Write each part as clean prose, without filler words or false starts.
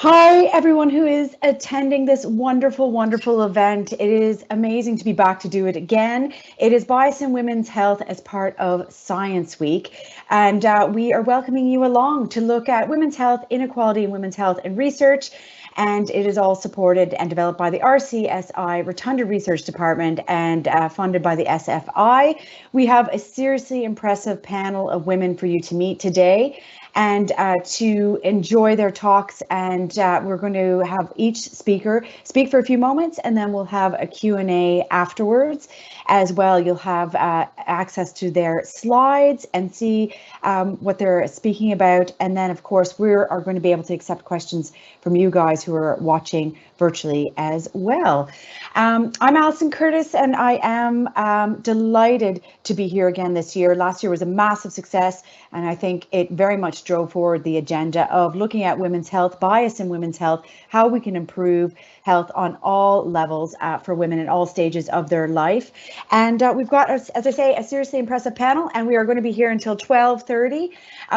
Hi, everyone who is attending this wonderful, wonderful event. It is amazing to be back to do it again. It is Bias in Women's Health as part of Science Week. And we are welcoming you along to look at women's health, inequality in women's health and research. And it is all supported and developed by the RCSI Rotunda Research Department and funded by the SFI. We have a seriously impressive panel of women for you to meet today and to enjoy their talks. And we're going to have each speaker speak for a few moments, and then we'll have a Q&A afterwards as well. You'll have access to their slides and see what they're speaking about. And then, of course, we are going to be able to accept questions from you guys who are watching virtually as well. I'm Alison Curtis, and I am delighted to be here again this year. Last year was a massive success, and I think it very much drove forward the agenda of looking at women's health, bias in women's health, how we can improve health on all levels for women in all stages of their life. And we've got, as I say, a seriously impressive panel, and we are going to be here until 12:30.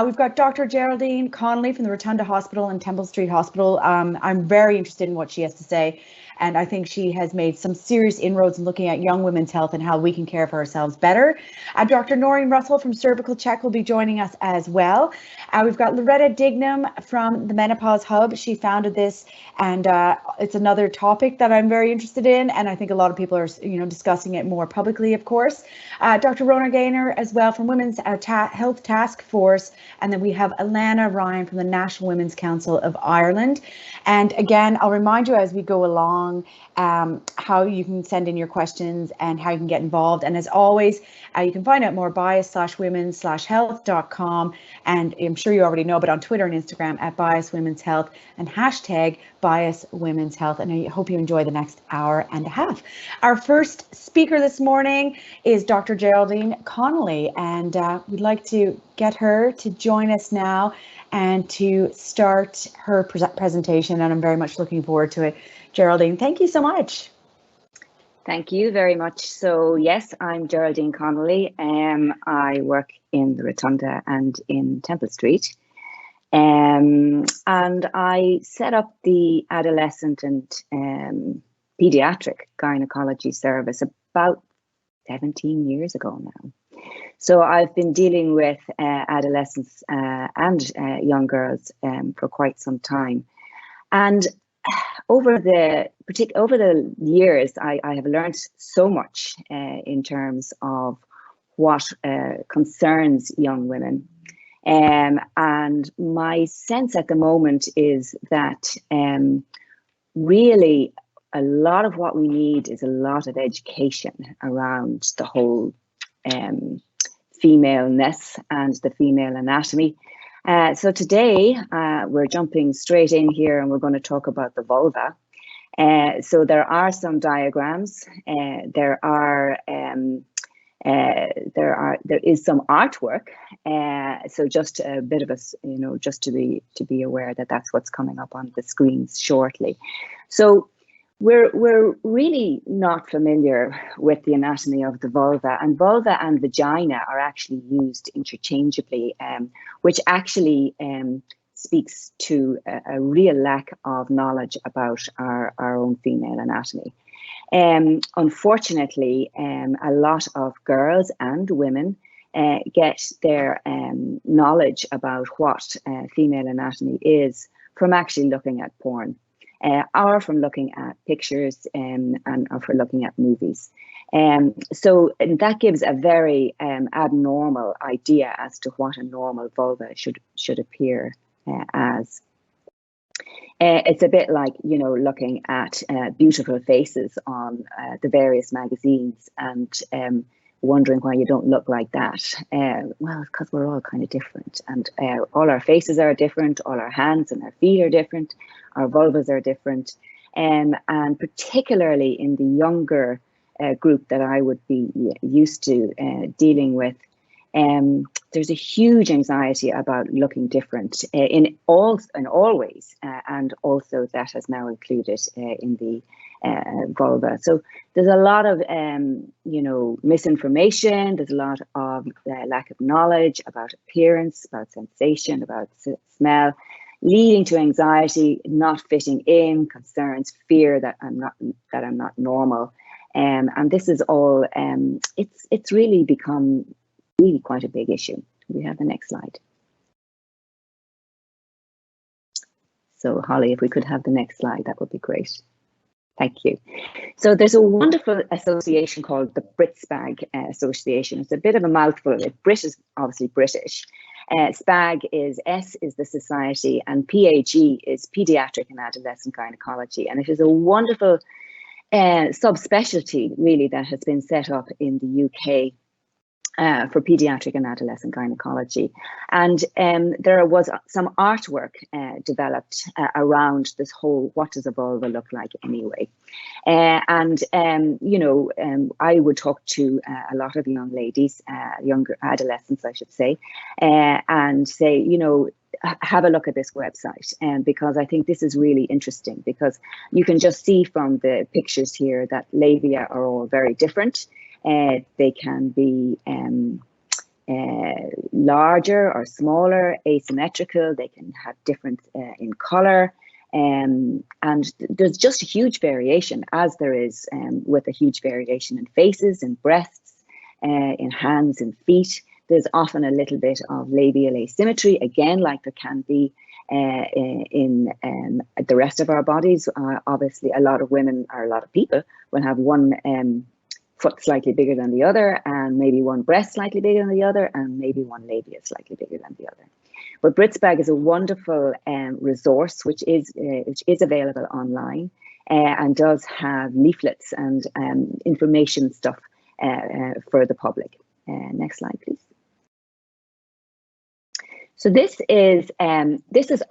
We've got Dr. Geraldine Connolly from the Rotunda Hospital and Temple Street Hospital. I'm very interested in what she has to say. And I think she has made some serious inroads in looking at young women's health and how we can care for ourselves better. Dr. Noreen Russell from Cervical Check will be joining us as well. We've got Loretta Dignam from the Menopause Hub. She founded this, and it's another topic that I'm very interested in, and I think a lot of people are, discussing it more publicly, of course. Dr. Rona Gaynor as well from Women's Health Task Force, and then we have Alana Ryan from the National Women's Council of Ireland. And again, I'll remind you as we go along how you can send in your questions and how you can get involved. And as always, you can find out more bias-women-health.com. And I'm sure you already know, but on Twitter and Instagram at @biaswomen'shealth and #biaswomen'shealth. And I hope you enjoy the next hour and a half. Our first speaker this morning is Dr. Geraldine Connolly, and we'd like to get her to join us now and to start her presentation. And I'm very much looking forward to it. Geraldine, thank you so much. Thank you very much. So yes, I'm Geraldine Connolly. I work in the Rotunda and in Temple Street. And I set up the adolescent and pediatric gynecology service about 17 years ago now. So I've been dealing with adolescents and young girls for quite some time. And over the years, I have learned so much in terms of what concerns young women. And my sense at the moment is that really a lot of what we need is a lot of education around the whole femaleness and the female anatomy. So today we're jumping straight in here and we're going to talk about the vulva. So there are some diagrams. There is some artwork. So just a bit of a, just to be aware that that's what's coming up on the screens shortly. So we're really not familiar with the anatomy of the vulva, and vulva and vagina are actually used interchangeably, which actually speaks to a real lack of knowledge about our own female anatomy. Unfortunately, a lot of girls and women get their knowledge about what female anatomy is from actually looking at porn. Or from looking at pictures or for looking at movies. So that gives a very abnormal idea as to what a normal vulva should appear as. It's a bit like, looking at beautiful faces on the various magazines and wondering why you don't look like that. Well, because we're all kind of different, and all our faces are different, all our hands and our feet are different, our vulvas are different, and particularly in the younger group that I would be used to dealing with, there's a huge anxiety about looking different in all ways, and also that has now included in the vulva. So there's a lot of misinformation. There's a lot of lack of knowledge about appearance, about sensation, about smell. leading to anxiety, not fitting in, concerns, fear that I'm not normal. And this is all, it's really become really quite a big issue. We have the next slide. So Holly, if we could have the next slide, that would be great. Thank you. So there's a wonderful association called the BritSPAG Association. It's a bit of a mouthful. Brit is obviously British. SPAG is S is the society, and PAG is Pediatric and Adolescent Gynecology. And it is a wonderful subspecialty, really, that has been set up in the UK for pediatric and adolescent gynecology. And there was some artwork developed around this whole, what does a vulva look like anyway? You know, I would talk to a lot of young ladies, younger adolescents, I should say, and say, you know, have a look at this website, because I think this is really interesting, because you can just see from the pictures here that labia are all very different. They can be larger or smaller, asymmetrical. They can have difference in color, and there's just a huge variation, as there is with a huge variation in faces, in breasts, in hands and feet. There's often a little bit of labial asymmetry, again, like there can be in the rest of our bodies. Obviously, a lot of women, or a lot of people, will have one foot slightly bigger than the other, and maybe one breast slightly bigger than the other, and maybe one labia slightly bigger than the other. But BritSPAG is a wonderful resource which is available online, and does have leaflets and information stuff for the public. Next slide, please. So this is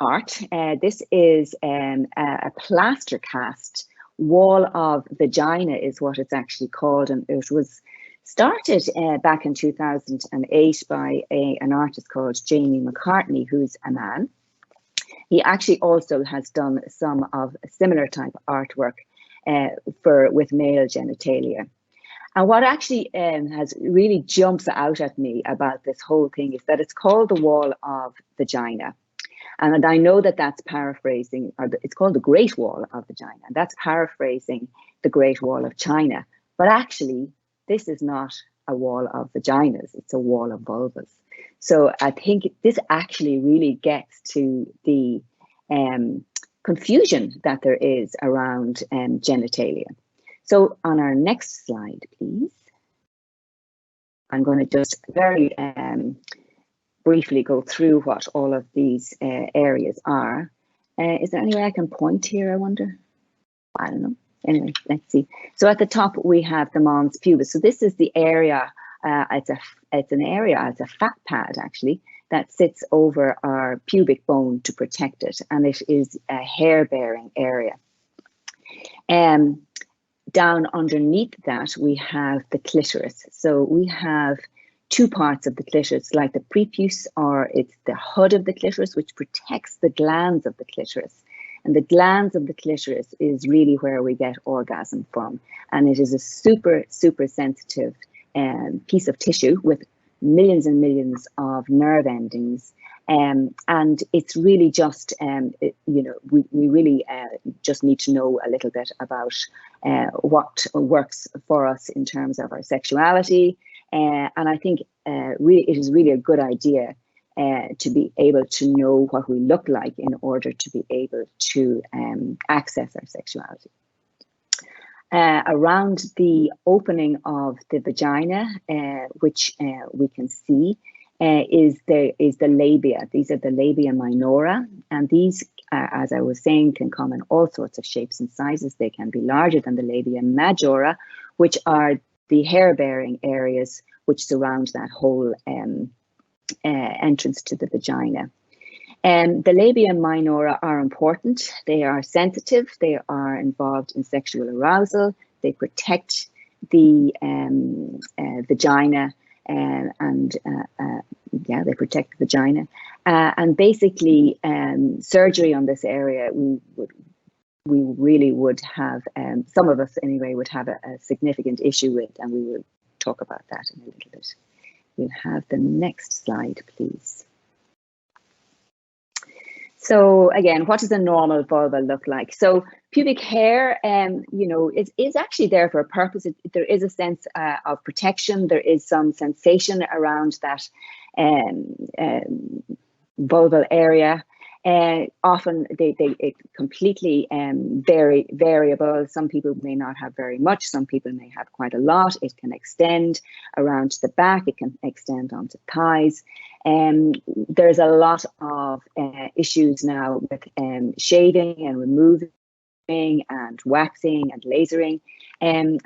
art. This is a plaster cast wall of vagina, is what it's actually called, and it was started back in 2008 by an artist called Jamie McCartney, who's a man. He actually also has done some of a similar type of artwork with male genitalia. And what actually has really jumps out at me about this whole thing is that it's called the wall of vagina. And I know that that's paraphrasing, or it's called the Great Wall of Vagina. And that's paraphrasing the Great Wall of China. But actually, this is not a wall of vaginas, it's a wall of vulvas. So I think this actually really gets to the confusion that there is around genitalia. So on our next slide, please. I'm going to just very briefly go through what all of these areas are. Is there any way I can point here, I wonder? I don't know. Anyway, let's see. So at the top, we have the mons pubis. So this is the area, it's a fat pad actually, that sits over our pubic bone to protect it. And it is a hair-bearing area. Down underneath that, we have the clitoris. So we have two parts of the clitoris, like the prepuce, or it's the hood of the clitoris, which protects the glands of the clitoris. And the glands of the clitoris is really where we get orgasm from. And it is a super, super sensitive piece of tissue with millions and millions of nerve endings. And it's really just, you know, we really just need to know a little bit about what works for us in terms of our sexuality. And I think it is really a good idea to be able to know what we look like in order to be able to access our sexuality. Around the opening of the vagina, which we can see, is the labia. These are the labia minora, and these, as I was saying, can come in all sorts of shapes and sizes. They can be larger than the labia majora, which are the hair-bearing areas which surround that whole entrance to the vagina. The labia minora are important. They are sensitive. They are involved in sexual arousal. They protect the vagina, yeah, they protect the vagina. And basically, surgery on this area, we really would have, some of us anyway, would have a significant issue with, and we will talk about that in a little bit. We'll have the next slide, please. So again, what does a normal vulva look like? So pubic hair, is actually there for a purpose. There is a sense of protection. There is some sensation around that vulval area. Often it completely variable. Some people may not have very much. Some people may have quite a lot. It can extend around to the back. It can extend onto thighs. There's a lot of issues now with shaving and removing and waxing and lasering. And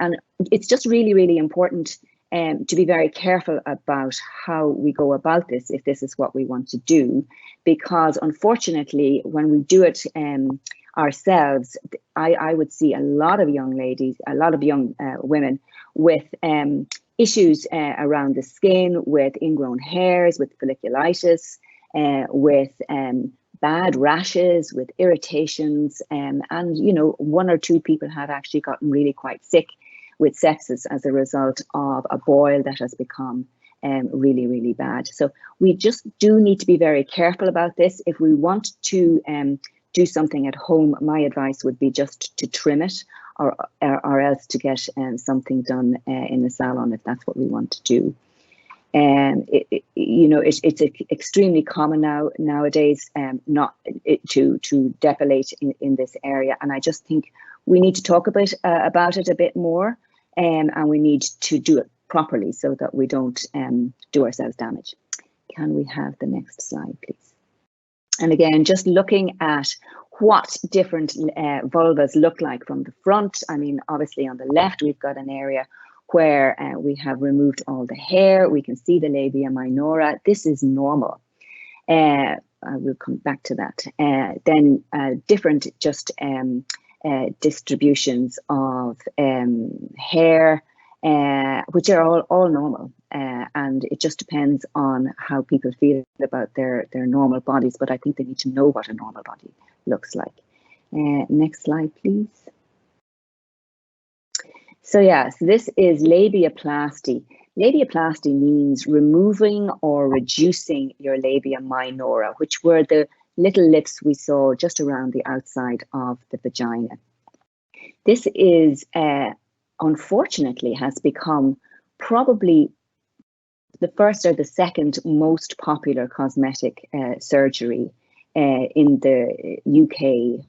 it's just really, really important to be very careful about how we go about this, if this is what we want to do, because unfortunately, when we do it ourselves, I would see a lot of young ladies, a lot of young women with issues around the skin, with ingrown hairs, with folliculitis, with bad rashes, with irritations, and one or two people have actually gotten really quite sick with sepsis as a result of a boil that has become really, really bad. So we just do need to be very careful about this. If we want to do something at home, my advice would be just to trim it, or else to get something done in the salon if that's what we want to do. And it's extremely common nowadays to depilate in this area, and I just think we need to talk about it a bit more, and we need to do it properly so that we don't do ourselves damage. Can we have the next slide, please? And again, just looking at what different vulvas look like from the front. I mean, obviously on the left, we've got an area where we have removed all the hair. We can see the labia minora. This is normal. I will come back to that. Then different just distributions of hair, which are all normal. And it just depends on how people feel about their normal bodies. But I think they need to know what a normal body looks like. Next slide, please. So this is labiaplasty. Labiaplasty means removing or reducing your labia minora, which were the little lips we saw just around the outside of the vagina. This is, unfortunately, has become probably the first or the second most popular cosmetic surgery in the UK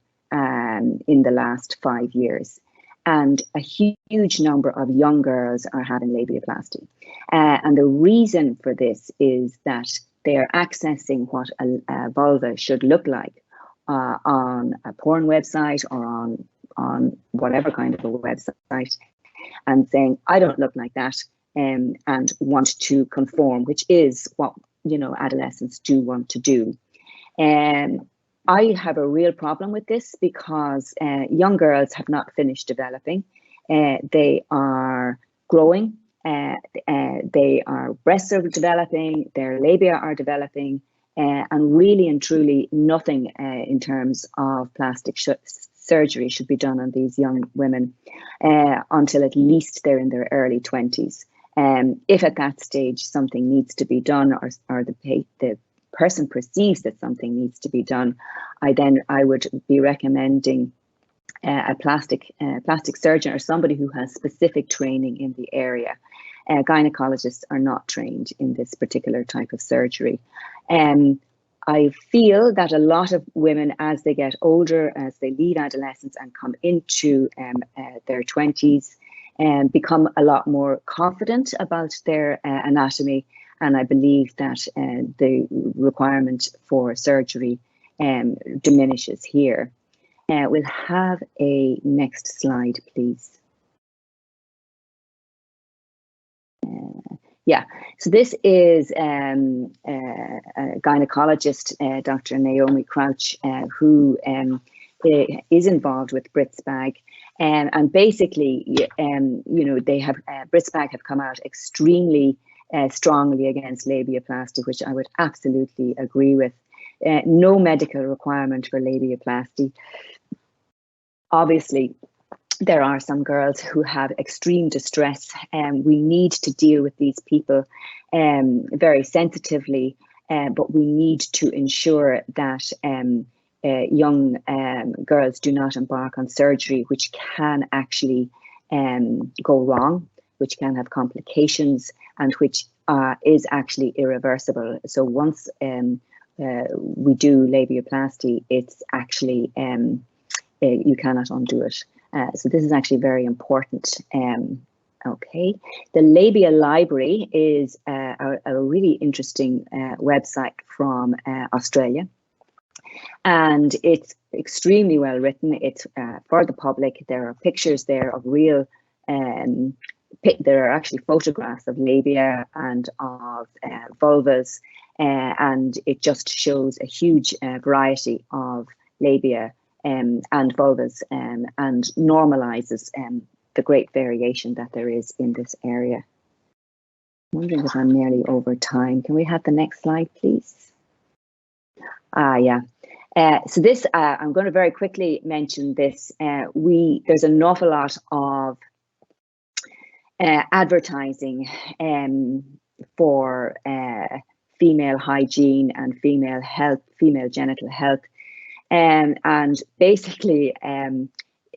in the last 5 years. And a huge number of young girls are having labiaplasty. And the reason for this is that they are accessing what a vulva should look like on a porn website or on whatever kind of a website, and saying, I don't look like that, and want to conform, which is what adolescents do want to do. And I have a real problem with this because young girls have not finished developing. They are growing. Their breasts are developing. Their labia are developing. And really and truly nothing in terms of plastic surgery should be done on these young women until at least they're in their early 20s. If at that stage something needs to be done, or the person perceives that something needs to be done, I would be recommending a plastic surgeon or somebody who has specific training in the area. Gynecologists are not trained in this particular type of surgery. I feel that a lot of women, as they get older, as they leave adolescence and come into their 20s, become a lot more confident about their anatomy. And I believe that the requirement for surgery diminishes here. We'll have a next slide, please. So this is a gynecologist, Dr. Naomi Crouch, who is involved with Britsbag. And basically, they have Britsbag have come out extremely strongly against labiaplasty, which I would absolutely agree with. No medical requirement for labiaplasty. Obviously, there are some girls who have extreme distress, and we need to deal with these people very sensitively, but we need to ensure that young girls do not embark on surgery, which can actually go wrong, which can have complications, and which is actually irreversible. So once we do labiaplasty, it's actually you cannot undo it. So this is actually very important. Okay, the Labia Library is a really interesting website from Australia, and it's extremely well written. It's for the public. There are pictures there of real, there are actually photographs of labia and of vulvas, and it just shows a huge variety of labia and vulvas, and normalizes the great variation that there is in this area. I'm wondering if I'm nearly over time. Can we have the next slide, please? Yeah. So this, I'm going to very quickly mention this. There's an awful lot of advertising for female hygiene and female health, female genital health, and basically,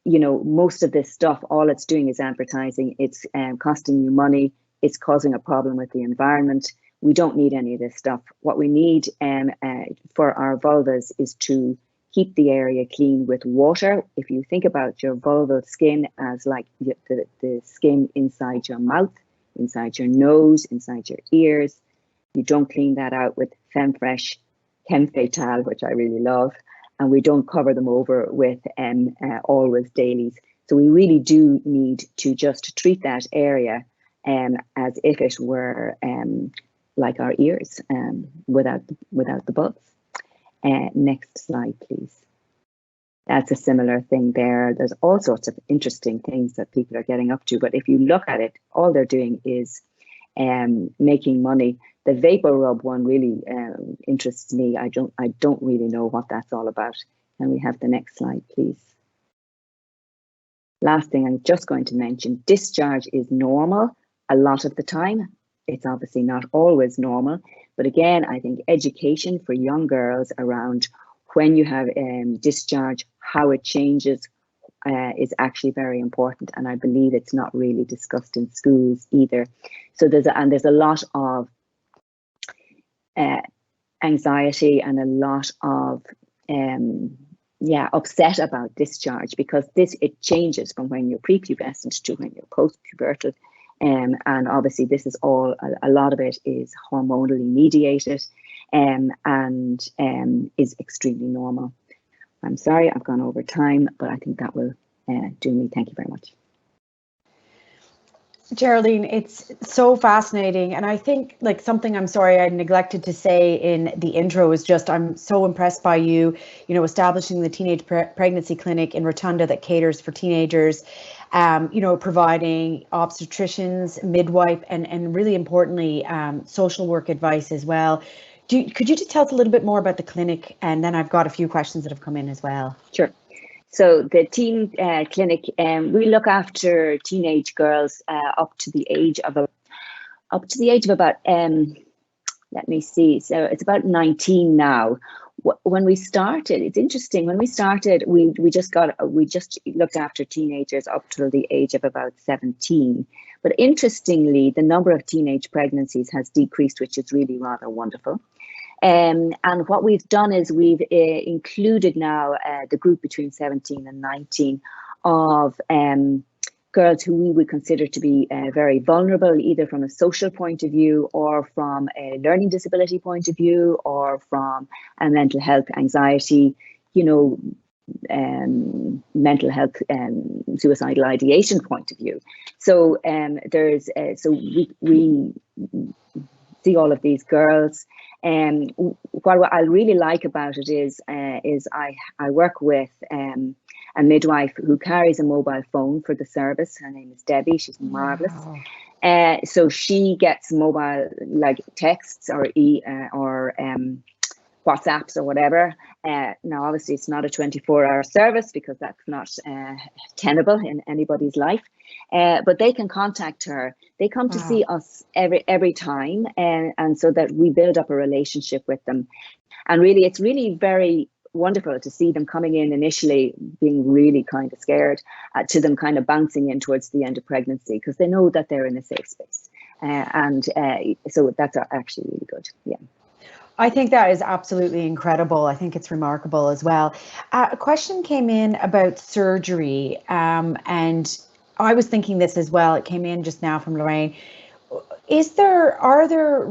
you know, most of this stuff, all it's doing is advertising. It's costing you money. It's causing a problem with the environment. We don't need any of this stuff. What we need for our vulvas is to keep the area clean with water. If you think about your vulval skin as like the skin inside your mouth, inside your nose, inside your ears, you don't clean that out with Femfresh, Chem Fatale, which I really love, and we don't cover them over with Always Dailies. So we really do need to just treat that area as if it were like our ears, without the buds. Next slide, please. That's a similar thing there. There's all sorts of interesting things that people are getting up to, but if you look at it, all they're doing is making money. The vapor rub one really interests me. I don't really know what that's all about. Can we have the next slide, please? Last thing I'm just going to mention, discharge is normal a lot of the time. It's obviously not always normal, but again, I think education for young girls around when you have discharge, how it changes, is actually very important, and I believe it's not really discussed in schools either. So there's a lot of anxiety and a lot of upset about discharge, because it changes from when you're prepubescent to when you're post-pubertal, and obviously this is all, a lot of it is hormonally mediated, and is extremely normal. I'm sorry, I've gone over time, but I think that will do me. Thank you very much. Geraldine, it's so fascinating. And I think, like, something I'm sorry I neglected to say in the intro is just, I'm so impressed by you, establishing the teenage pregnancy clinic in Rotunda that caters for teenagers, providing obstetricians, midwife, and really importantly, social work advice as well. Could you just tell us a little bit more about the clinic? And then I've got a few questions that have come in as well. Sure. So the teen clinic, we look after teenage girls up to the age of about let me see. So it's about 19 now. When we started, it's interesting. When we started, we just looked after teenagers up till the age of about 17. But interestingly, the number of teenage pregnancies has decreased, which is really rather wonderful. And what we've done is we've included now the group between 17 and 19 of girls who we would consider to be very vulnerable, either from a social point of view or from a learning disability point of view or from a mental health, anxiety, mental health and suicidal ideation point of view. So we see all of these girls. And what I really like about it is I work with a midwife who carries a mobile phone for the service. Her name is Debbie. She's marvelous. Wow. So she gets mobile, like texts or WhatsApps or whatever. Now, obviously, it's not a 24-hour service because that's not tenable in anybody's life. But they can contact her. They come to see us every time, and so that we build up a relationship with them. And really, it's really very wonderful to see them coming in initially being really kind of scared, to them kind of bouncing in towards the end of pregnancy, because they know that they're in a safe space. So that's actually really good. Yeah. I think that is absolutely incredible. I think it's remarkable as well. A question came in about surgery, and I was thinking this as well. It came in just now from Lorraine. Are there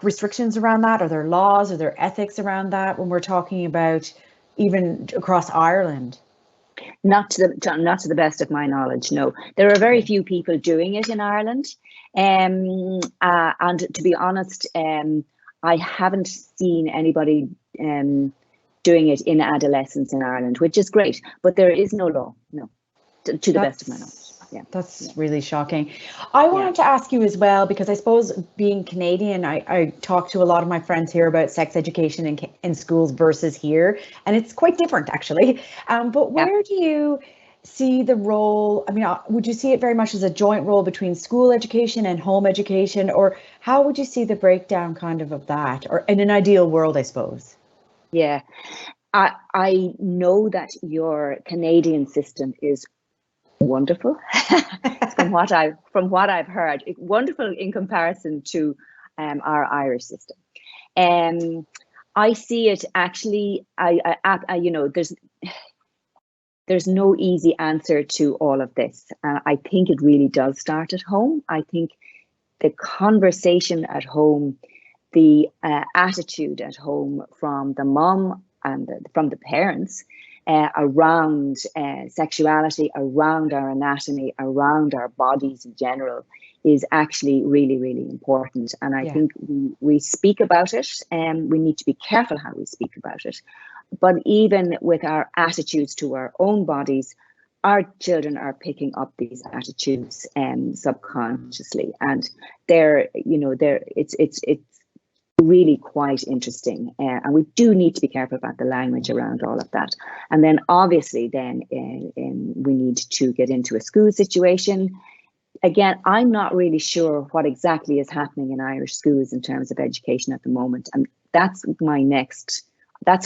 restrictions around that? Are there laws? Are there ethics around that when we're talking about even across Ireland? Not to the best of my knowledge, no. There are very few people doing it in Ireland, and to be honest, I haven't seen anybody doing it in adolescence in Ireland, which is great. But there is no law, no, to the best of my knowledge. Yeah, that's really shocking. I wanted to ask you as well, because I suppose being Canadian, I talk to a lot of my friends here about sex education in schools versus here, and it's quite different actually. But where do you see the role? I mean, would you see it very much as a joint role between school education and home education, or how would you see the breakdown kind of that, or in an ideal world, I suppose? Yeah, I know that your Canadian system is wonderful from what I've heard. Wonderful in comparison to our Irish system. I see it actually. There's no easy answer to all of this. I think it really does start at home. I think the conversation at home, the attitude at home from the mom and from the parents around sexuality, around our anatomy, around our bodies in general, is actually really, really important. And I think we speak about it, and we need to be careful how we speak about it. But even with our attitudes to our own bodies, our children are picking up these attitudes subconsciously, and it's really quite interesting, and we do need to be careful about the language around all of that. And then obviously then we need to get into a school situation. Again, I'm not really sure what exactly is happening in Irish schools in terms of education at the moment, and that's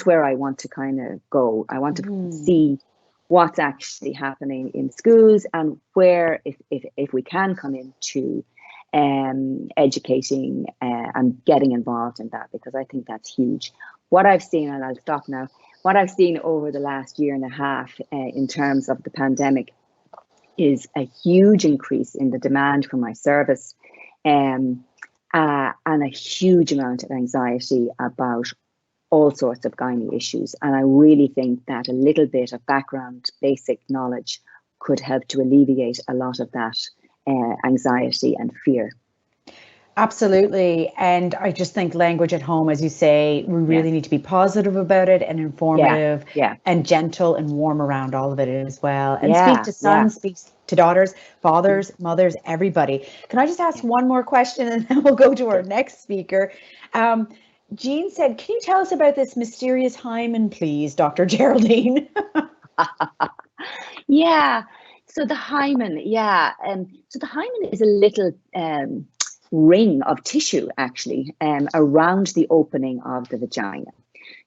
where I want to kind of go. I want to see what's actually happening in schools, and where, if we can come into educating and getting involved in that, because I think that's huge. What I've seen, and I'll stop now, what I've seen over the last year and a half in terms of the pandemic is a huge increase in the demand for my service, and a huge amount of anxiety about all sorts of gynae issues. And I really think that a little bit of background, basic knowledge could help to alleviate a lot of that anxiety and fear. Absolutely. And I just think language at home, as you say, we really need to be positive about it, and informative and gentle and warm around all of it as well. And speak to sons, speak to daughters, fathers, mothers, everybody. Can I just ask one more question, and then we'll go to our next speaker? Jean said, can you tell us about this mysterious hymen, please, Dr. Geraldine? So the hymen, so the hymen is a little ring of tissue, actually, around the opening of the vagina.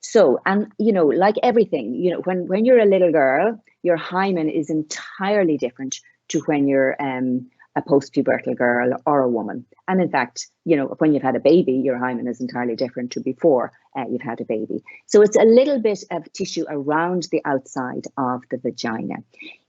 So, and like everything, when you're a little girl, your hymen is entirely different to when you're a post-pubertal girl or a woman. And in fact, when you've had a baby, your hymen is entirely different to before you've had a baby. So it's a little bit of tissue around the outside of the vagina.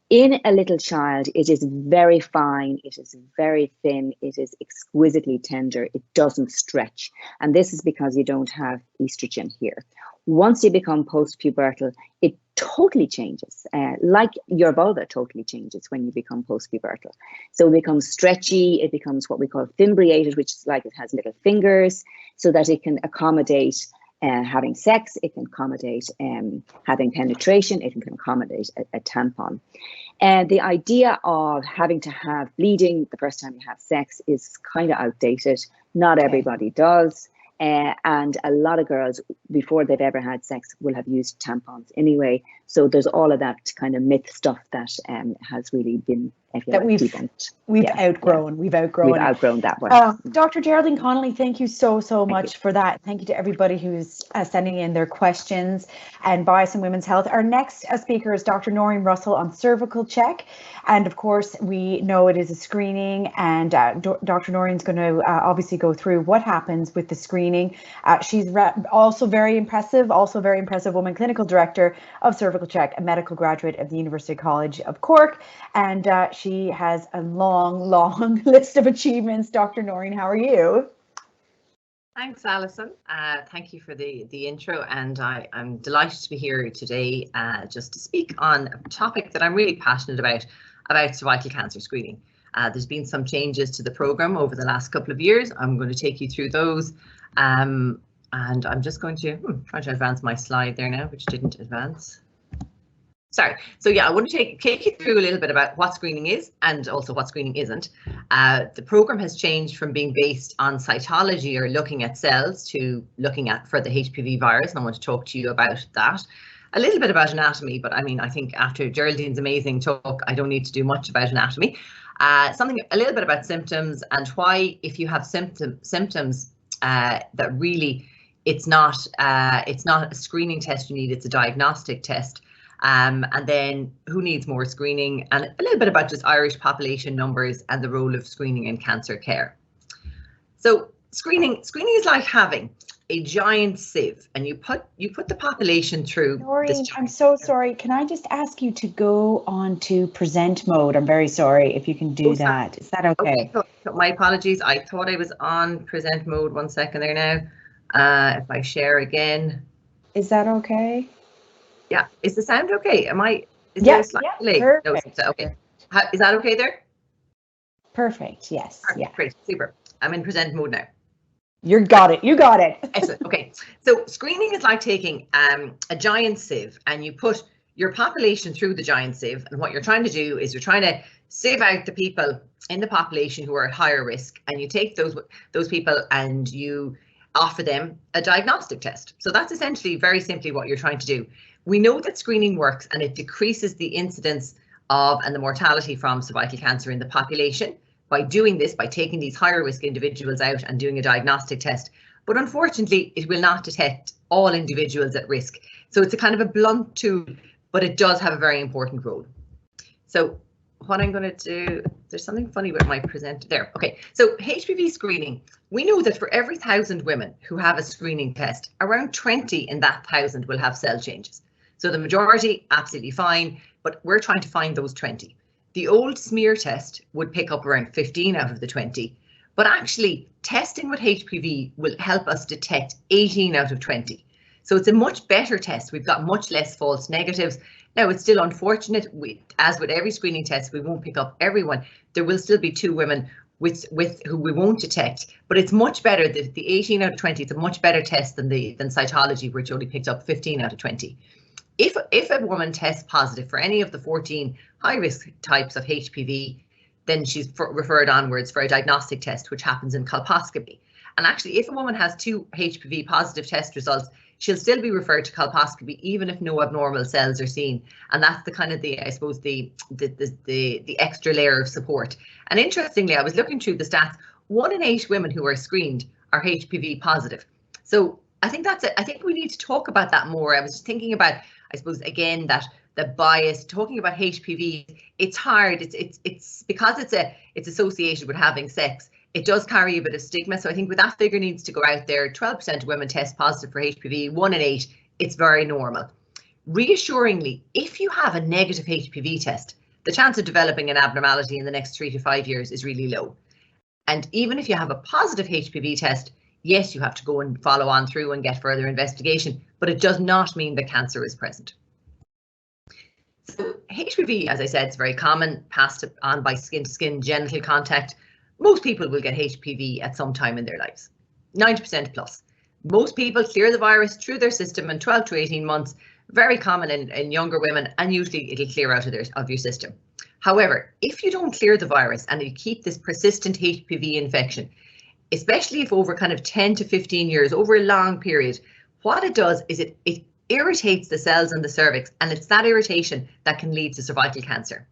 In a little child, it is very fine, it is very thin, it is exquisitely tender, it doesn't stretch. And this is because you don't have estrogen here. Once you become post-pubertal, it totally changes, like your vulva totally changes when you become post-pubertal. So it becomes stretchy, it becomes what we call fimbriated, which is like it has little fingers, so that it can accommodate having sex, it can accommodate having penetration, it can accommodate a tampon. And the idea of having to have bleeding the first time you have sex is kind of outdated. Not everybody does. And a lot of girls, before they've ever had sex, will have used tampons anyway. So there's all of that kind of myth stuff that has really been debunked. We've outgrown that one. Dr. Geraldine Connolly, thank you so much for that. Thank you to everybody who's sending in their questions and Bias in Women's Health. Our next speaker is Dr. Noreen Russell on cervical check. And of course, we know it is a screening, and Dr. Noreen's going to obviously go through what happens with the screening. She's also very impressive woman clinical director of cervical check, a medical graduate of the University College of Cork. And she has a long list of achievements. Dr. Noreen, how are you? Thanks, Alison. Thank you for the intro, and I'm delighted to be here today just to speak on a topic that I'm really passionate about cervical cancer screening. There's been some changes to the programme over the last couple of years. I'm going to take you through those, and I'm just going to try to advance my slide there now, which didn't advance. Sorry. So yeah, I want to take you through a little bit about what screening is and also what screening isn't. The programme has changed from being based on cytology or looking at cells to looking at for the HPV virus, and I want to talk to you about that. A little bit about anatomy, but I mean, I think after Geraldine's amazing talk, I don't need to do much about anatomy. A little bit about symptoms and why, if you have symptoms that really it's not a screening test you need, it's a diagnostic test. And then who needs more screening, and a little bit about just Irish population numbers and the role of screening in cancer care. So screening is like having a giant sieve, and you put the population through. Noreen, I'm so sorry. Can I just ask you to go on to present mode? I'm very sorry if you can do that. Is that okay? So my apologies. I thought I was on present mode. 1 second there now. If I share again. Is that okay? Yeah, is the sound okay? Is there a slight delay? Perfect. No, okay. Is that okay there? Perfect, yes. Perfect, yeah. Great, super. I'm in present mode now. You got it. Excellent, okay. So screening is like taking a giant sieve, and you put your population through the giant sieve, and what you're trying to do is you're trying to sieve out the people in the population who are at higher risk, and you take those people and you offer them a diagnostic test. So that's essentially, very simply, what you're trying to do. We know that screening works, and it decreases the incidence of and the mortality from cervical cancer in the population by doing this, by taking these higher risk individuals out and doing a diagnostic test. But unfortunately, it will not detect all individuals at risk. So it's a kind of a blunt tool, but it does have a very important role. So what I'm going to do, there's something funny with my presenter there. Okay, so HPV screening. We know that for every 1,000 women who have a screening test, around 20 in that 1,000 will have cell changes. So the majority, absolutely fine, but we're trying to find those 20. The old smear test would pick up around 15 out of the 20, but actually testing with HPV will help us detect 18 out of 20. So it's a much better test. We've got much less false negatives. Now, it's still unfortunate, as with every screening test, we won't pick up everyone. There will still be 2 women with who we won't detect, but it's much better. The 18 out of 20, it's a much better test than cytology, which only picked up 15 out of 20. If a woman tests positive for any of the 14 high-risk types of HPV, then she's referred onwards for a diagnostic test, which happens in colposcopy. And actually, if a woman has 2 HPV positive test results, she'll still be referred to colposcopy, even if no abnormal cells are seen. And that's the kind of I suppose the extra layer of support. And interestingly, I was looking through the stats. 1 in 8 women who are screened are HPV positive. So I think I think we need to talk about that more. I was just thinking about, I suppose, again, that the bias, talking about HPV, it's hard. It's because it's associated with having sex. It does carry a bit of stigma. So I think that figure needs to go out there. 12% of women test positive for HPV, 1 in 8, it's very normal. Reassuringly, if you have a negative HPV test, the chance of developing an abnormality in the next 3 to 5 years is really low. And even if you have a positive HPV test, yes, you have to go and follow on through and get further investigation, but it does not mean that cancer is present. So HPV, as I said, is very common, passed on by skin-to-skin genital contact. Most people will get HPV at some time in their lives, 90% plus. Most people clear the virus through their system in 12 to 18 months, very common in younger women, and usually it'll clear out of your system. However, if you don't clear the virus and you keep this persistent HPV infection, especially if over kind of 10 to 15 years, over a long period, what it does is it irritates the cells in the cervix, and it's that irritation that can lead to cervical cancer.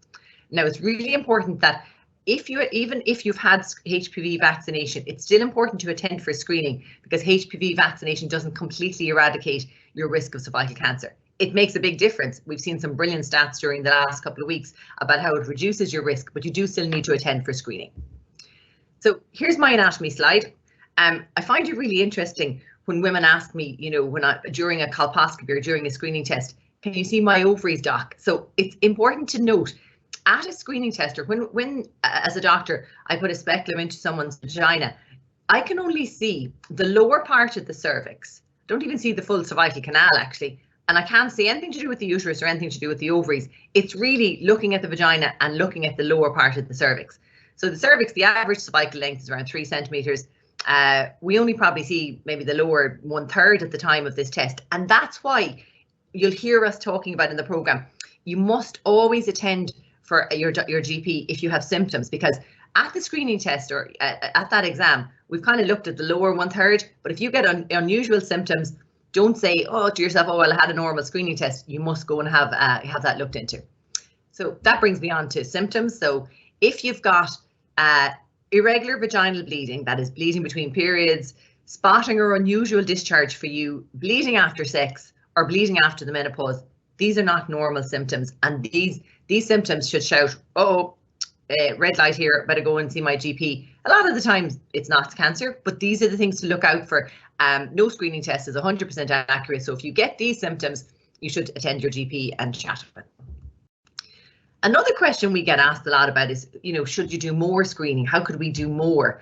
Now, it's really important that even if you've had HPV vaccination, it's still important to attend for screening, because HPV vaccination doesn't completely eradicate your risk of cervical cancer. It makes a big difference. We've seen some brilliant stats during the last couple of weeks about how it reduces your risk, but you do still need to attend for screening. So here's my anatomy slide. I find it really interesting when women ask me, you know, during a colposcopy or during a screening test, can you see my ovaries, doc? So it's important to note at a screening test, or when as a doctor, I put a speculum into someone's vagina, I can only see the lower part of the cervix. Don't even see the full cervical canal, actually. And I can't see anything to do with the uterus or anything to do with the ovaries. It's really looking at the vagina and looking at the lower part of the cervix. So the cervix, the average cervical length is around 3 centimeters. We only probably see maybe the lower 1/3 at the time of this test. And that's why you'll hear us talking about in the program, you must always attend for your GP if you have symptoms, because at the screening test or at that exam, we've kind of looked at the lower 1/3. But if you get unusual symptoms, don't say, oh, to yourself, oh, well, I had a normal screening test. You must go and have that looked into. So that brings me on to symptoms. So if you've got irregular vaginal bleeding, that is bleeding between periods, spotting or unusual discharge for you, bleeding after sex, or bleeding after the menopause, these are not normal symptoms. And these symptoms should shout, oh, red light here, better go and see my GP. A lot of the times it's not cancer, but these are the things to look out for. No screening test is 100% accurate. So if you get these symptoms, you should attend your GP and chat with them. Another question we get asked a lot about is, you know, should you do more screening? How could we do more?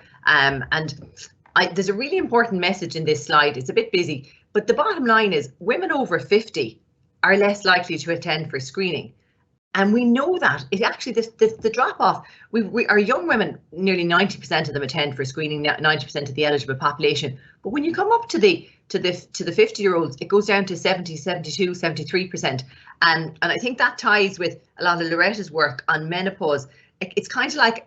There's a really important message in this slide. It's a bit busy, but the bottom line is women over 50 are less likely to attend for screening. And we know that it actually, the drop off, our young women, nearly 90% of them attend for screening, 90% of the eligible population. But when you come up to the 50-year-olds, it goes down to 70, 72, 73%. And I think that ties with a lot of Loretta's work on menopause. It's kind of like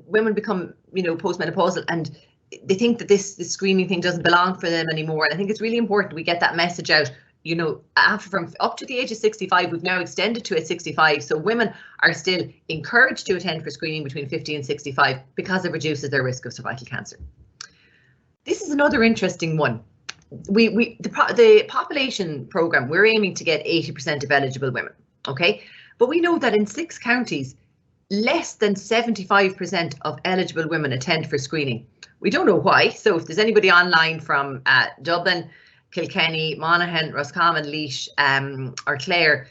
women become, you know, postmenopausal, and they think that this screening thing doesn't belong for them anymore. And I think it's really important we get that message out. You know, from up to the age of 65, we've now extended to at 65. So women are still encouraged to attend for screening between 50 and 65 because it reduces their risk of cervical cancer. This is another interesting one. The population program, we're aiming to get 80% of eligible women. OK, but we know that in 6 counties, less than 75% of eligible women attend for screening. We don't know why. So if there's anybody online from Dublin, Kilkenny, Monaghan, Roscommon, Laois, or Clare,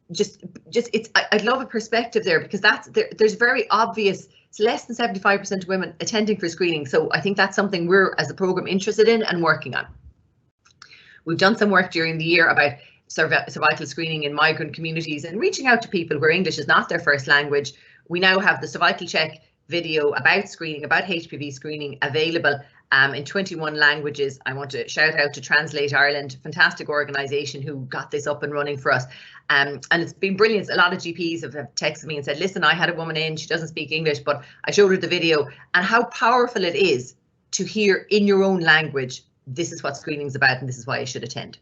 I'd love a perspective there, because there's very obvious. It's less than 75% of women attending for screening. So I think that's something we're, as a program, interested in and working on. We've done some work during the year about cervical screening in migrant communities and reaching out to people where English is not their first language. We now have the Cervical Check video about screening, about HPV screening, available in 21 languages. I want to shout out to Translate Ireland, fantastic organisation who got this up and running for us. And it's been brilliant. A lot of GPs have texted me and said, listen, I had a woman in, she doesn't speak English, but I showed her the video, and how powerful it is to hear in your own language, this is what screening is about and this is why I should attend.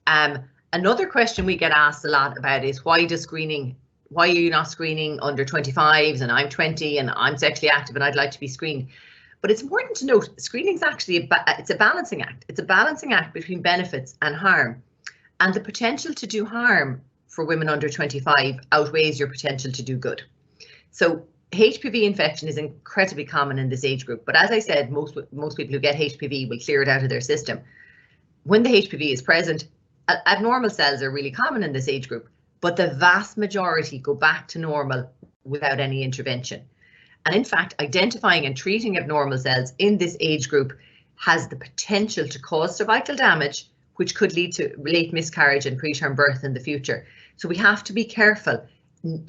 Another question we get asked a lot about is, why are you not screening under 25s, and I'm 20 and I'm sexually active and I'd like to be screened? But it's important to note, screening is actually it's a balancing act. It's a balancing act between benefits and harm. And the potential to do harm for women under 25 outweighs your potential to do good. So HPV infection is incredibly common in this age group. But as I said, most people who get HPV will clear it out of their system. When the HPV is present, abnormal cells are really common in this age group, but the vast majority go back to normal without any intervention. And in fact, identifying and treating abnormal cells in this age group has the potential to cause cervical damage, which could lead to late miscarriage and preterm birth in the future. So we have to be careful.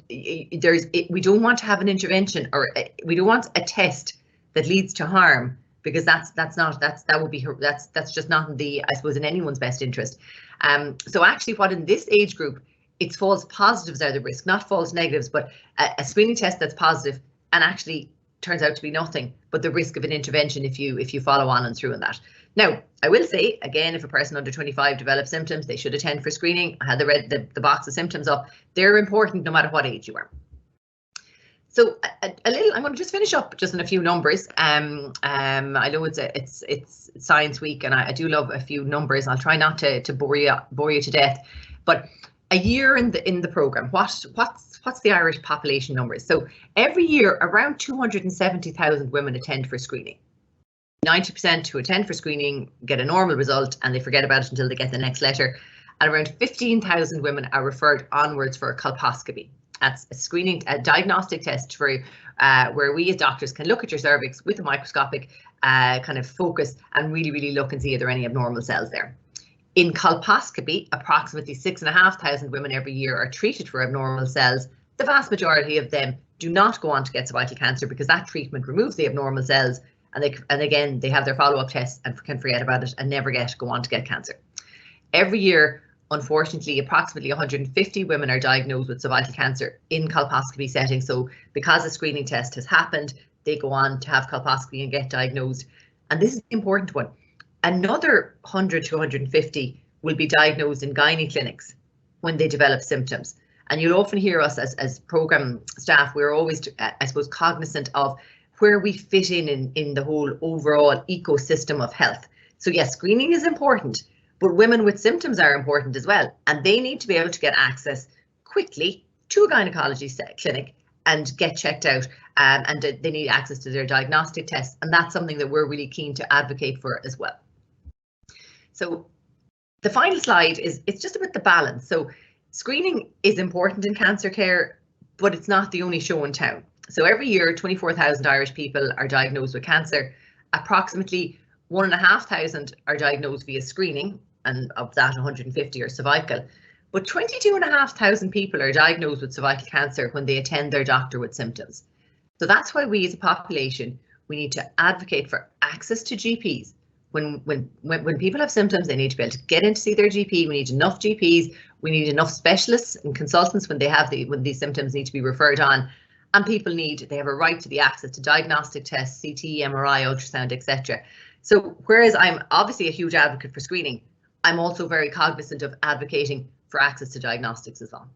We don't want to have an intervention, or we don't want a test that leads to harm, because that's just not in the, I suppose, in anyone's best interest. So actually, what in this age group, it's false positives are the risk, not false negatives, but a screening test that's positive and actually turns out to be nothing, but the risk of an intervention if you follow on and through in that. Now, I will say, again, if a person under 25 develops symptoms, they should attend for screening. I had the box of symptoms up. They're important no matter what age you are. So a little, I'm going to just finish up just on a few numbers. I know it's Science Week, and I do love a few numbers. I'll try not to bore you to death, but a year in the program, what's the Irish population numbers? So every year, around 270,000 women attend for screening. 90% who attend for screening get a normal result, and they forget about it until they get the next letter. And around 15,000 women are referred onwards for a colposcopy. That's a diagnostic test for where we as doctors can look at your cervix with a microscopic kind of focus and really look and see if there are any abnormal cells there. In colposcopy, approximately 6,500 women every year are treated for abnormal cells. The vast majority of them do not go on to get cervical cancer because that treatment removes the abnormal cells, and again they have their follow-up tests and can forget about it and never go on to get cancer. Every year, unfortunately, approximately 150 women are diagnosed with cervical cancer in colposcopy settings. So because a screening test has happened, they go on to have colposcopy and get diagnosed. And this is the important one. Another 100 to 150 will be diagnosed in gynae clinics when they develop symptoms. And you'll often hear us as program staff, we're always, I suppose, cognizant of where we fit in the whole overall ecosystem of health. So yes, screening is important, but women with symptoms are important as well. And they need to be able to get access quickly to a gynecology clinic and get checked out. And they need access to their diagnostic tests. And that's something that we're really keen to advocate for as well. So the final slide it's just about the balance. So screening is important in cancer care, but it's not the only show in town. So every year, 24,000 Irish people are diagnosed with cancer. Approximately 1,500 are diagnosed via screening, and of that 150 are cervical. But 22,500 people are diagnosed with cervical cancer when they attend their doctor with symptoms. So that's why we as a population, we need to advocate for access to GPs. When people have symptoms, they need to be able to get in to see their GP. We need enough GPs. We need enough specialists and consultants when these symptoms need to be referred on. And people they have a right to the access to diagnostic tests, CT, MRI, ultrasound, etc. So whereas I'm obviously a huge advocate for screening, I'm also very cognizant of advocating for access to diagnostics as well.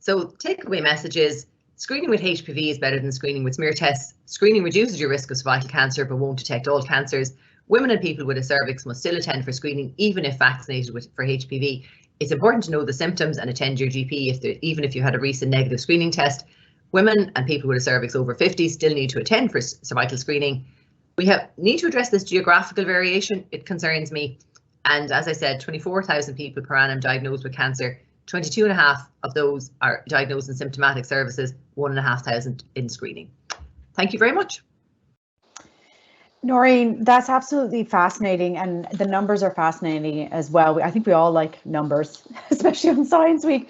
So takeaway messages: screening with HPV is better than screening with smear tests. Screening reduces your risk of cervical cancer but won't detect all cancers. Women and people with a cervix must still attend for screening even if vaccinated for HPV. It's important to know the symptoms and attend your GP even if you had a recent negative screening test. Women and people with a cervix over 50 still need to attend for cervical screening. We need to address this geographical variation. It concerns me. And as I said, 24,000 people per annum diagnosed with cancer. 22.5 of those are diagnosed in symptomatic services, 1,500 in screening. Thank you very much. Noreen, that's absolutely fascinating, and the numbers are fascinating as well. I think we all like numbers, especially on Science Week.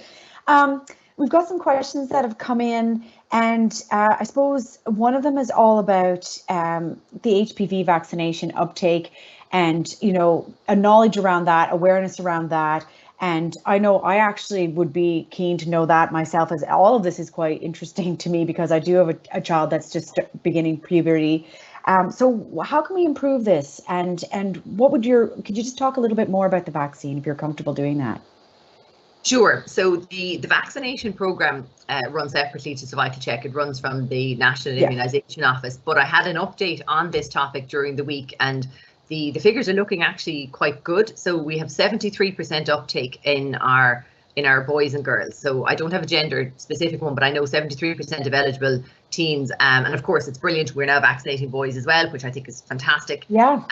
We've got some questions that have come in, and I suppose one of them is all about the HPV vaccination uptake and, you know, a knowledge around that, awareness around that. And I know I actually would be keen to know that myself, as all of this is quite interesting to me because I do have a child that's just beginning puberty. So how can we improve this? And could you just talk a little bit more about the vaccine if you're comfortable doing that? Sure. So the vaccination programme runs separately to Cervical Check. It runs from the National Immunisation Office. But I had an update on this topic during the week, and the figures are looking actually quite good. So we have 73% uptake in our boys and girls. So I don't have a gender specific one, but I know 73% of eligible teens. And of course, it's brilliant. We're now vaccinating boys as well, which I think is fantastic. Yeah.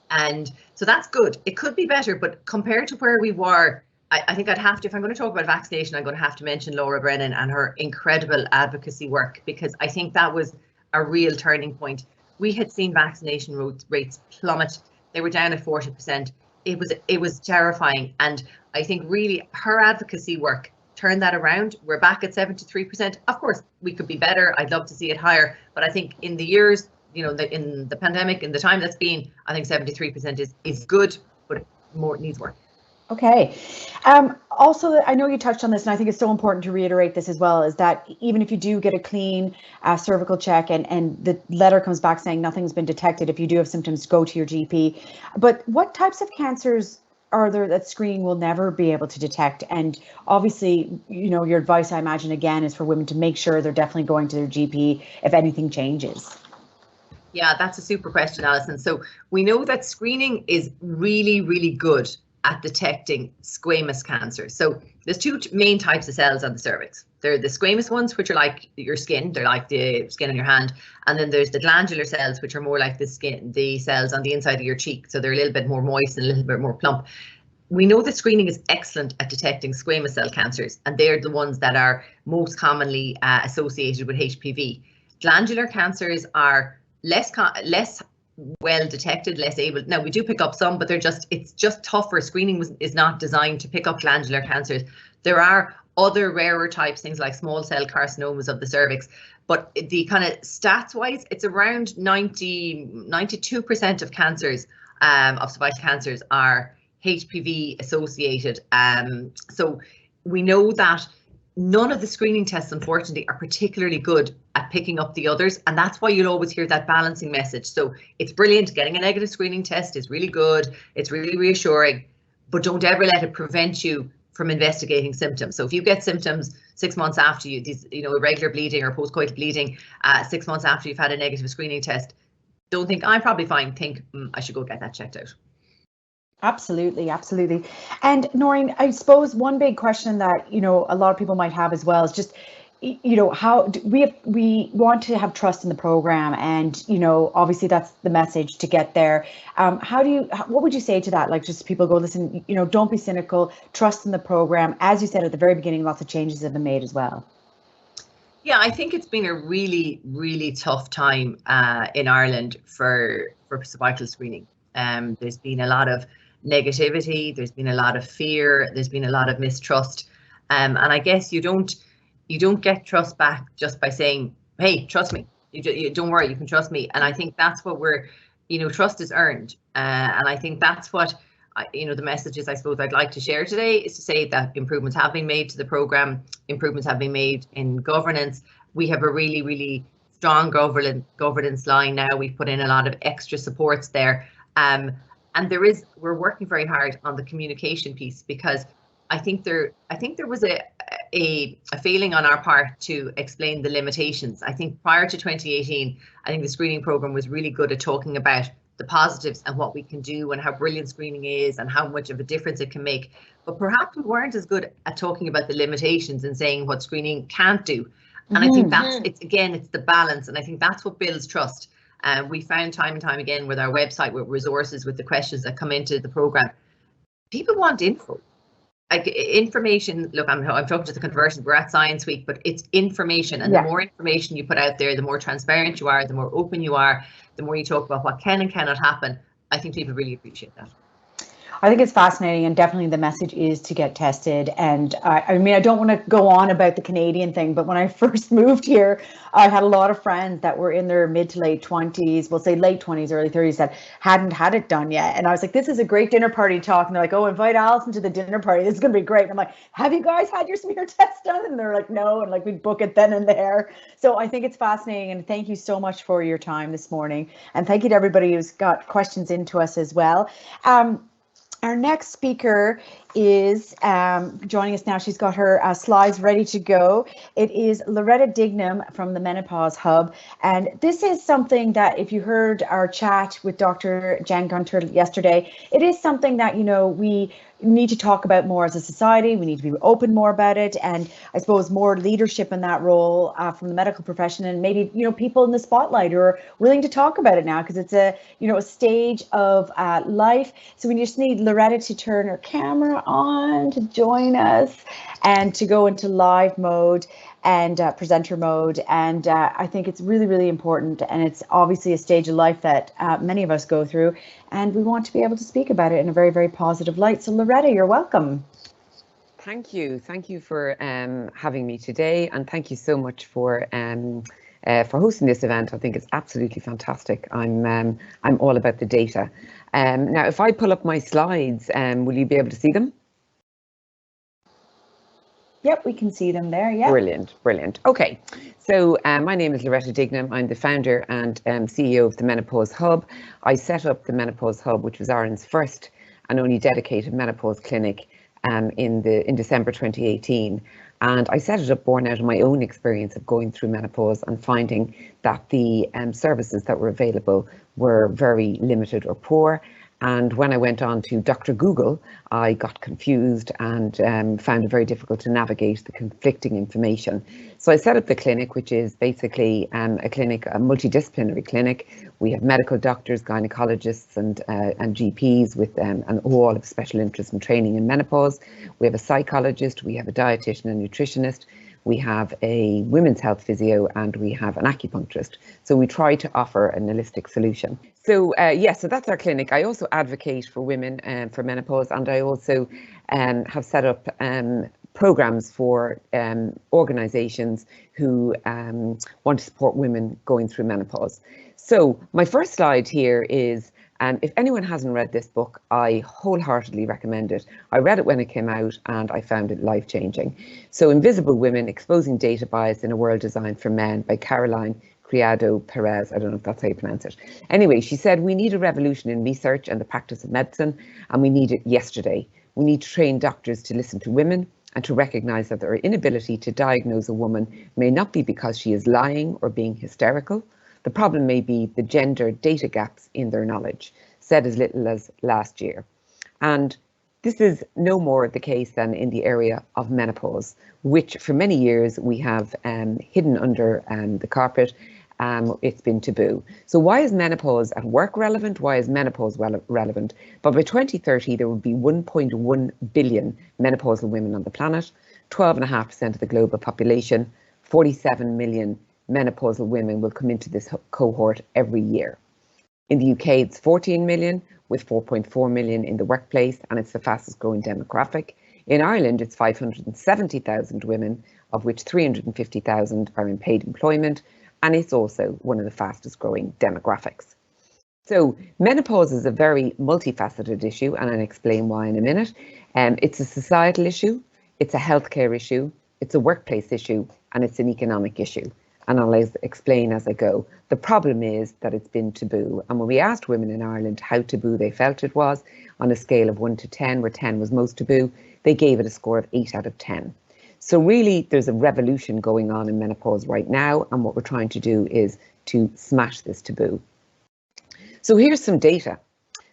And so that's good. It could be better, but compared to where we were, I think I'd have to, if I'm going to talk about vaccination, I'm going to have to mention Laura Brennan and her incredible advocacy work, because I think that was a real turning point. We had seen vaccination rates plummet. They were down at 40%. It was terrifying. And I think really her advocacy work turned that around. We're back at 73%. Of course, we could be better. I'd love to see it higher. But I think in the years, you know, in the pandemic, in the time that's been, I think 73% is good, but more needs work. Okay. Also, I know you touched on this, and I think it's so important to reiterate this as well, is that even if you do get a clean cervical check and the letter comes back saying nothing's been detected, if you do have symptoms, go to your GP. But what types of cancers are there that screening will never be able to detect? And obviously, your advice, I imagine, again, is for women to make sure they're definitely going to their GP if anything changes. Yeah, that's a super question, Alison. So we know that screening is really, really good at detecting squamous cancer. So there's two main types of cells on the cervix. There are the squamous ones, which are like your skin, they're like the skin on your hand. And then there's the glandular cells, which are more like the cells on the inside of your cheek. So they're a little bit more moist and a little bit more plump. We know that screening is excellent at detecting squamous cell cancers, and they're the ones that are most commonly associated with HPV. Glandular cancers are less well detected, less able. Now we do pick up some, but it's just tougher. Screening is not designed to pick up glandular cancers. There are other rarer types, things like small cell carcinomas of the cervix, but the kind of stats wise, it's around 92% of cancers, of cervical cancers, are HPV associated. So we know that none of the screening tests, unfortunately, are particularly good at picking up the others, and that's why you'll always hear that balancing message. So it's brilliant. Getting a negative screening test is really good. It's really reassuring, but don't ever let it prevent you from investigating symptoms. So if you get symptoms 6 months after irregular bleeding or postcoital bleeding, 6 months after you've had a negative screening test, don't think I'm probably fine. Think I should go get that checked out. Absolutely, absolutely. And Noreen, I suppose one big question that a lot of people might have as well is just, how do we want to have trust in the program, and obviously that's the message to get there. What would you say to that? Like, just people go, listen, don't be cynical, trust in the program. As you said at the very beginning, lots of changes have been made as well. Yeah, I think it's been a really, really tough time in Ireland for cervical screening. There's been a lot of negativity, there's been a lot of fear, there's been a lot of mistrust, and I guess you don't get trust back just by saying, hey, trust me, you don't worry, you can trust me. And I think that's what trust is earned, and I think that's what the messages I suppose I'd like to share today is to say that improvements have been made to the program, improvements have been made in governance. We have a really, really strong governance line now. We've put in a lot of extra supports there. And we're working very hard on the communication piece, because I think there was a failing on our part to explain the limitations. I think prior to 2018, I think the screening program was really good at talking about the positives and what we can do and how brilliant screening is and how much of a difference it can make. But perhaps we weren't as good at talking about the limitations and saying what screening can't do. And I think it's the balance, and I think that's what builds trust. We found time and time again with our website, with resources, with the questions that come into the program, people want info, like information. Look, I'm talking to the conversion. We're at Science Week, but it's information, and the more information you put out there, the more transparent you are, the more open you are, the more you talk about what can and cannot happen. I think people really appreciate that. I think it's fascinating, and definitely the message is to get tested. And I mean, I don't want to go on about the Canadian thing, but when I first moved here, I had a lot of friends that were in their mid to late 20s, we'll say late 20s, early 30s, that hadn't had it done yet. And I was like, this is a great dinner party talk. And they're like, oh, invite Alison to the dinner party. This is going to be great. And I'm like, have you guys had your smear test done? And they're like, no. And like, we'd book it then and there. So I think it's fascinating. And thank you so much for your time this morning. And thank you to everybody who's got questions into us as well. Our next speaker is joining us now. She's got her slides ready to go. It is Loretta Dignam from the Menopause Hub. And this is something that, if you heard our chat with Dr. Jen Gunter yesterday, it is something that, we need to talk about more as a society. We need to be open more about it. And I suppose more leadership in that role from the medical profession, and maybe, people in the spotlight who are willing to talk about it now, because it's a stage of life. So we just need Loretta to turn her camera on to join us and to go into live mode and presenter mode. And I think it's really, really important. And it's obviously a stage of life that many of us go through. And we want to be able to speak about it in a very, very positive light. So Loretta, you're welcome. Thank you. Thank you for having me today. And thank you so much for hosting this event. I think it's absolutely fantastic. I'm all about the data. Now, if I pull up my slides, will you be able to see them? Yep, we can see them there. Yeah. Brilliant, brilliant. Okay, so my name is Loretta Dignam. I'm the founder and CEO of the Menopause Hub. I set up the Menopause Hub, which was Ireland's first and only dedicated menopause clinic in December 2018. And I set it up born out of my own experience of going through menopause and finding that the services that were available were very limited or poor. And when I went on to Dr. Google, I got confused and found it very difficult to navigate the conflicting information. So I set up the clinic, which is basically a clinic, a multidisciplinary clinic. We have medical doctors, gynecologists and GPs with and all of special interest and training in menopause. We have a psychologist, we have a dietitian and nutritionist. We have a women's health physio and we have an acupuncturist. So we try to offer an holistic solution. So so that's our clinic. I also advocate for women for menopause, and I also have set up programs for organizations who want to support women going through menopause. So my first slide here is, if anyone hasn't read this book, I wholeheartedly recommend it. I read it when it came out and I found it life-changing. So Invisible Women, Exposing Data Bias in a World Designed for Men by Caroline Criado Perez. I don't know if that's how you pronounce it. Anyway, she said, we need a revolution in research and the practice of medicine, and we need it yesterday. We need to train doctors to listen to women and to recognise that their inability to diagnose a woman may not be because she is lying or being hysterical. The problem may be the gender data gaps in their knowledge, said as little as last year. And this is no more the case than in the area of menopause, which for many years we have hidden under the carpet. It's been taboo. So why is menopause at work relevant? Why is menopause relevant? But by 2030, there will be 1.1 billion menopausal women on the planet, 12.5% of the global population, 47 million menopausal women will come into this cohort every year. In the UK, it's 14 million, with 4.4 million in the workplace, and it's the fastest growing demographic. In Ireland, it's 570,000 women, of which 350,000 are in paid employment, and it's also one of the fastest growing demographics. So menopause is a very multifaceted issue, and I'll explain why in a minute. It's a societal issue, it's a healthcare issue, it's a workplace issue, and it's an economic issue. And I'll explain as I go. The problem is that it's been taboo. And when we asked women in Ireland how taboo they felt it was, on a scale of 1 to 10, where 10 was most taboo, they gave it a score of 8 out of 10. So really, there's a revolution going on in menopause right now. And what we're trying to do is to smash this taboo. So here's some data.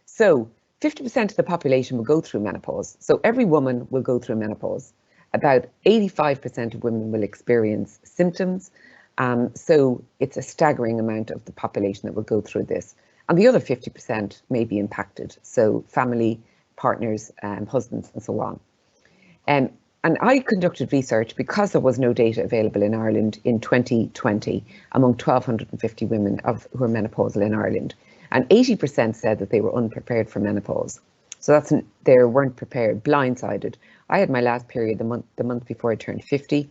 So 50% of the population will go through menopause. So every woman will go through menopause. About 85% of women will experience symptoms. So it's a staggering amount of the population that will go through this. And the other 50% may be impacted. So family, partners, husbands, and so on. And I conducted research because there was no data available in Ireland in 2020 among 1,250 women who are menopausal in Ireland. And 80% said that they were unprepared for menopause. So they weren't prepared, blindsided. I had my last period the month before I turned 50.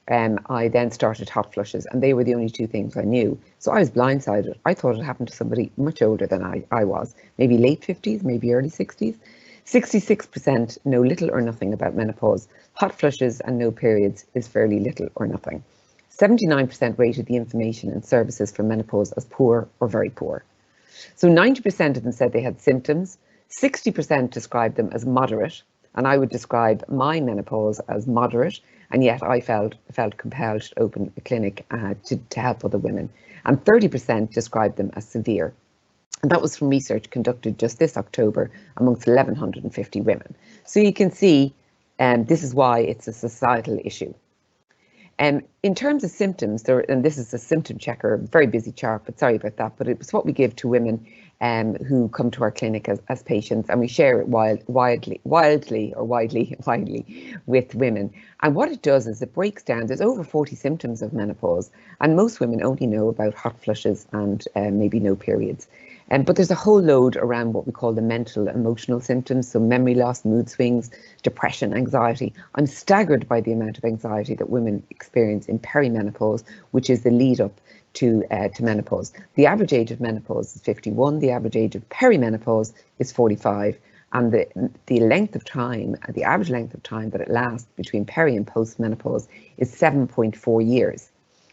I then started hot flushes, and they were the only two things I knew. So I was blindsided. I thought it happened to somebody much older than I was, maybe late 50s, maybe early 60s. 66% know little or nothing about menopause. Hot flushes and no periods is fairly little or nothing. 79% rated the information and services for menopause as poor or very poor. So 90% of them said they had symptoms. 60% described them as moderate, and I would describe my menopause as moderate. And yet I felt compelled to open a clinic to help other women. And 30% described them as severe. And that was from research conducted just this October amongst 1,150 women. So you can see this is why it's a societal issue. In terms of symptoms, and this is a symptom checker, very busy chart, but sorry about that, but it was what we give to women who come to our clinic as patients, and we share it widely with women. And what it does is it breaks down, there's over 40 symptoms of menopause, and most women only know about hot flushes and maybe no periods. But there's a whole load around what we call the mental, emotional symptoms, so memory loss, mood swings, depression, anxiety. I'm staggered by the amount of anxiety that women experience in perimenopause, which is the lead up to menopause. The average age of menopause is 51, the average age of perimenopause is 45, And the length of time, the average length of time that it lasts between peri and post-menopause is 7.4 years.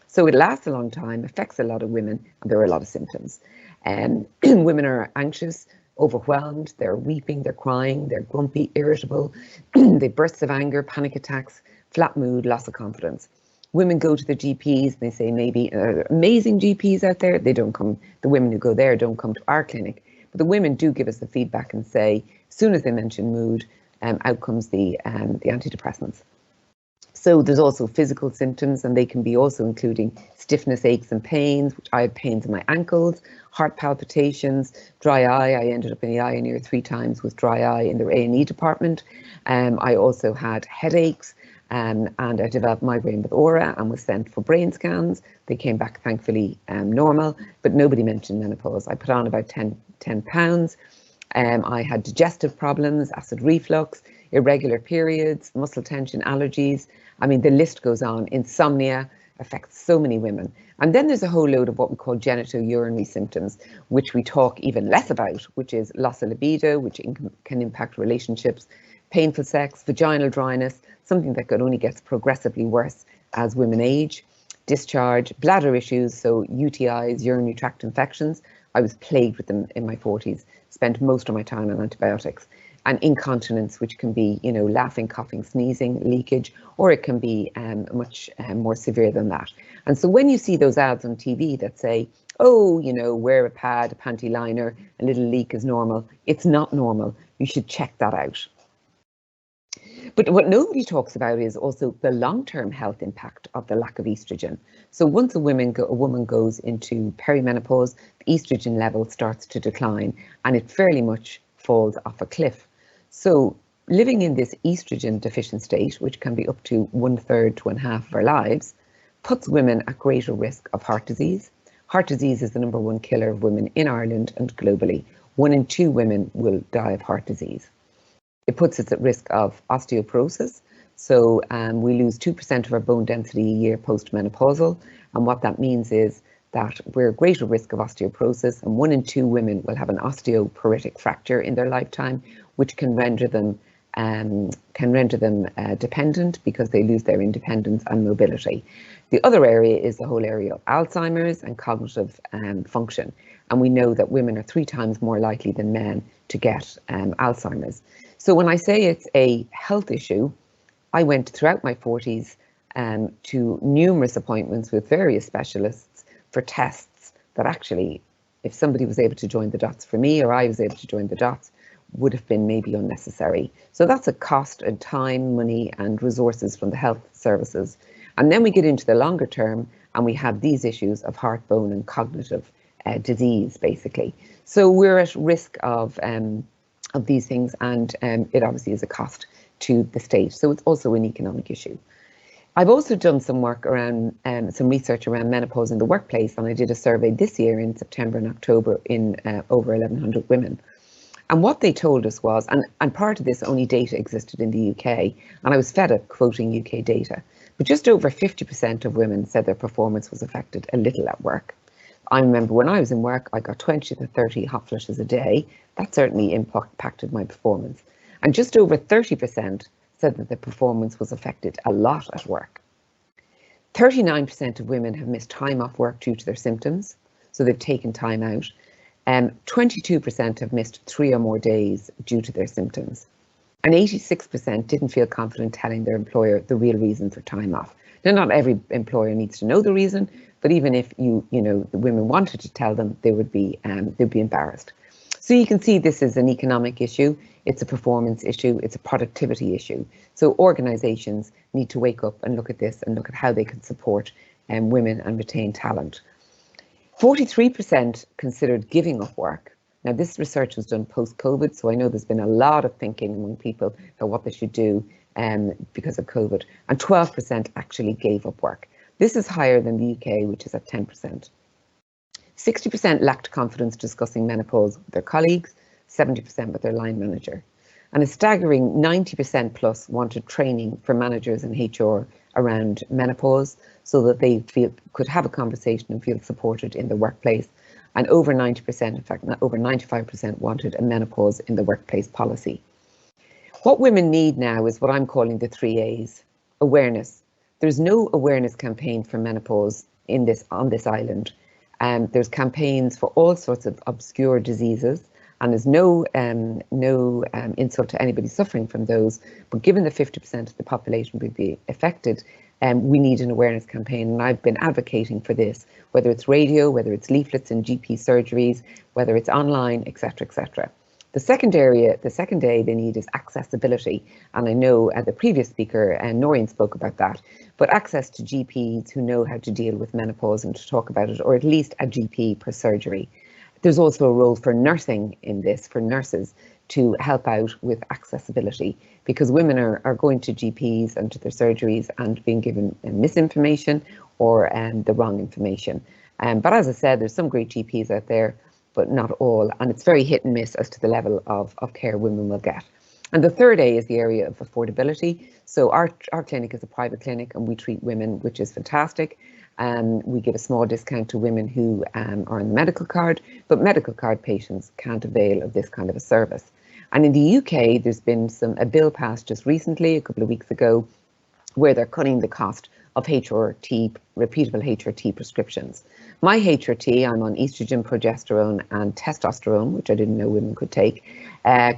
So it lasts a long time, affects a lot of women, and there are a lot of symptoms. Women are anxious, overwhelmed, they're weeping, they're crying, they're grumpy, irritable, they bursts of anger, panic attacks, flat mood, loss of confidence. Women go to the GPs and they say maybe amazing GPs out there, they don't come, the women who go there don't come to our clinic. But the women do give us the feedback and say, as soon as they mention mood, out comes the antidepressants. So there's also physical symptoms, and they can be also including stiffness, aches and pains, which I have pains in my ankles, heart palpitations, dry eye. I ended up in the eye near 3 times with dry eye in the A&E department. I also had headaches, and I developed migraine with aura and was sent for brain scans. They came back thankfully normal, but nobody mentioned menopause. I put on about 10 pounds. I had digestive problems, acid reflux, irregular periods, muscle tension, allergies. I mean, the list goes on. Insomnia affects so many women. And then there's a whole load of what we call genitourinary symptoms, which we talk even less about, which is loss of libido, which can impact relationships, painful sex, vaginal dryness, something that could only get progressively worse as women age, discharge, bladder issues, so UTIs, urinary tract infections. I was plagued with them in my 40s, spent most of my time on antibiotics. And incontinence, which can be, you know, laughing, coughing, sneezing, leakage, or it can be much more severe than that. And so when you see those ads on TV that say, oh, you know, wear a pad, a panty liner, a little leak is normal, it's not normal. You should check that out. But what nobody talks about is also the long-term health impact of the lack of estrogen. So once a woman goes into perimenopause, the estrogen level starts to decline, and it fairly much falls off a cliff. So living in this estrogen deficient state, which can be up to 1/3 to 1/2 of our lives, puts women at greater risk of heart disease. Heart disease is the #1 killer of women in Ireland and globally. 1 in 2 women will die of heart disease. It puts us at risk of osteoporosis. So we lose 2% of our bone density a year post-menopausal. And what that means is that we're at greater risk of osteoporosis, and 1 in 2 women will have an osteoporotic fracture in their lifetime, which can render them dependent because they lose their independence and mobility. The other area is the whole area of Alzheimer's and cognitive function. And we know that women are 3 times more likely than men to get Alzheimer's. So when I say it's a health issue, I went throughout my 40s to numerous appointments with various specialists for tests that actually, if somebody was able to join the dots for me, or I was able to join the dots, would have been maybe unnecessary. So that's a cost and time, money and resources from the health services. And then we get into the longer term and we have these issues of heart, bone and cognitive disease, basically. So we're at risk of these things, and it obviously is a cost to the state. So it's also an economic issue. I've also done some work around, some research around menopause in the workplace, and I did a survey this year in September and October in over 1,100 women. And what they told us was, and part of this only data existed in the UK, and I was fed up quoting UK data, but just over 50% of women said their performance was affected a little at work. I remember when I was in work, I got 20 to 30 hot flushes a day. That certainly impacted my performance. And just over 30% said that their performance was affected a lot at work. 39% of women have missed time off work due to their symptoms, so they've taken time out. 22% have missed 3 or more days due to their symptoms. And 86% didn't feel confident telling their employer the real reason for time off. Now, not every employer needs to know the reason, but even if the women wanted to tell them, they'd be embarrassed. So you can see this is an economic issue, it's a performance issue, it's a productivity issue. So organisations need to wake up and look at this and look at how they can support women and retain talent. 43% considered giving up work. Now, this research was done post-COVID, so I know there's been a lot of thinking among people about what they should do because of COVID, and 12% actually gave up work. This is higher than the UK, which is at 10%. 60% lacked confidence discussing menopause with their colleagues, 70% with their line manager. And a staggering 90% plus wanted training for managers and HR around menopause so that they could have a conversation and feel supported in the workplace. and over 90%, in fact, over 95% wanted a menopause in the workplace policy. What women need now is what I'm calling the 3 A's. Awareness. There's no awareness campaign for menopause on this island. There's campaigns for all sorts of obscure diseases, and there's no insult to anybody suffering from those. But given that 50% of the population would be affected, we need an awareness campaign, and I've been advocating for this, whether it's radio, whether it's leaflets in GP surgeries, whether it's online, etc., etc. The second A they need is accessibility, and I know the previous speaker, Noreen, spoke about that, but access to GPs who know how to deal with menopause and to talk about it, or at least a GP per surgery. There's also a role for nursing in this, for nurses, to help out with accessibility, because women are going to GPs and to their surgeries and being given misinformation or the wrong information. But as I said, there's some great GPs out there, but not all, and it's very hit and miss as to the level of care women will get. And the third A is the area of affordability. So our clinic is a private clinic, and we treat women, which is fantastic. We give a small discount to women who are on the medical card, but medical card patients can't avail of this kind of a service. And in the UK, there's been a bill passed just recently, a couple of weeks ago, where they're cutting the cost of HRT, repeatable HRT prescriptions. My HRT, I'm on estrogen, progesterone and testosterone, which I didn't know women could take,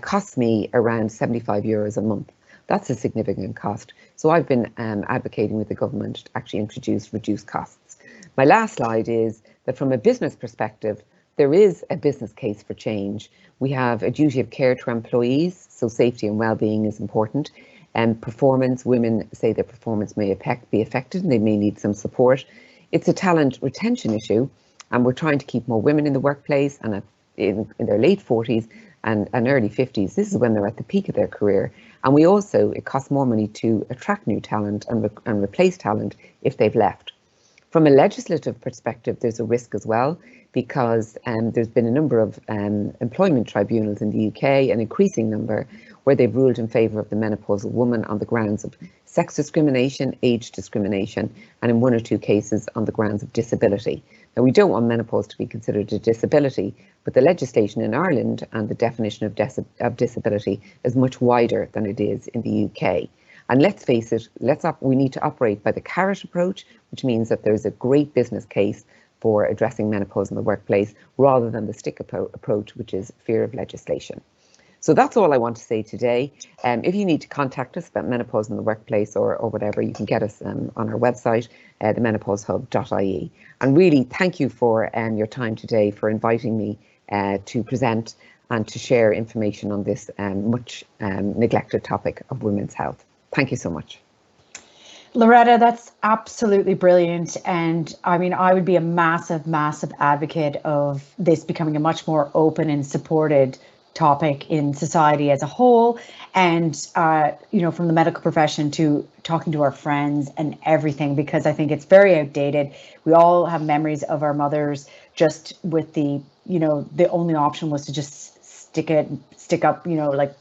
costs me around €75 a month. That's a significant cost. So I've been advocating with the government to actually introduce reduced costs. My last slide is that from a business perspective, there is a business case for change. We have a duty of care to our employees, so safety and well-being is important. And performance, women say their performance may be affected and they may need some support. It's a talent retention issue, and we're trying to keep more women in the workplace, and in their late 40s and early 50s. This is when they're at the peak of their career. And it costs more money to attract new talent and replace talent if they've left. From a legislative perspective, there's a risk as well, because there's been a number of employment tribunals in the UK, an increasing number, where they've ruled in favour of the menopausal woman on the grounds of sex discrimination, age discrimination, and in one or two cases on the grounds of disability. Now, we don't want menopause to be considered a disability, but the legislation in Ireland and the definition of disability is much wider than it is in the UK. And let's face it, we need to operate by the carrot approach, which means that there's a great business case for addressing menopause in the workplace, rather than the stick approach, which is fear of legislation. So that's all I want to say today. If you need to contact us about menopause in the workplace or whatever, you can get us on our website, themenopausehub.ie. And really, thank you for your time today, for inviting me to present and to share information on this much neglected topic of women's health. Thank you so much. Loretta, that's absolutely brilliant. And I mean, I would be a massive, massive advocate of this becoming a much more open and supported topic in society as a whole. And, from the medical profession to talking to our friends and everything, because I think it's very outdated. We all have memories of our mothers just with the only option was to just stick up,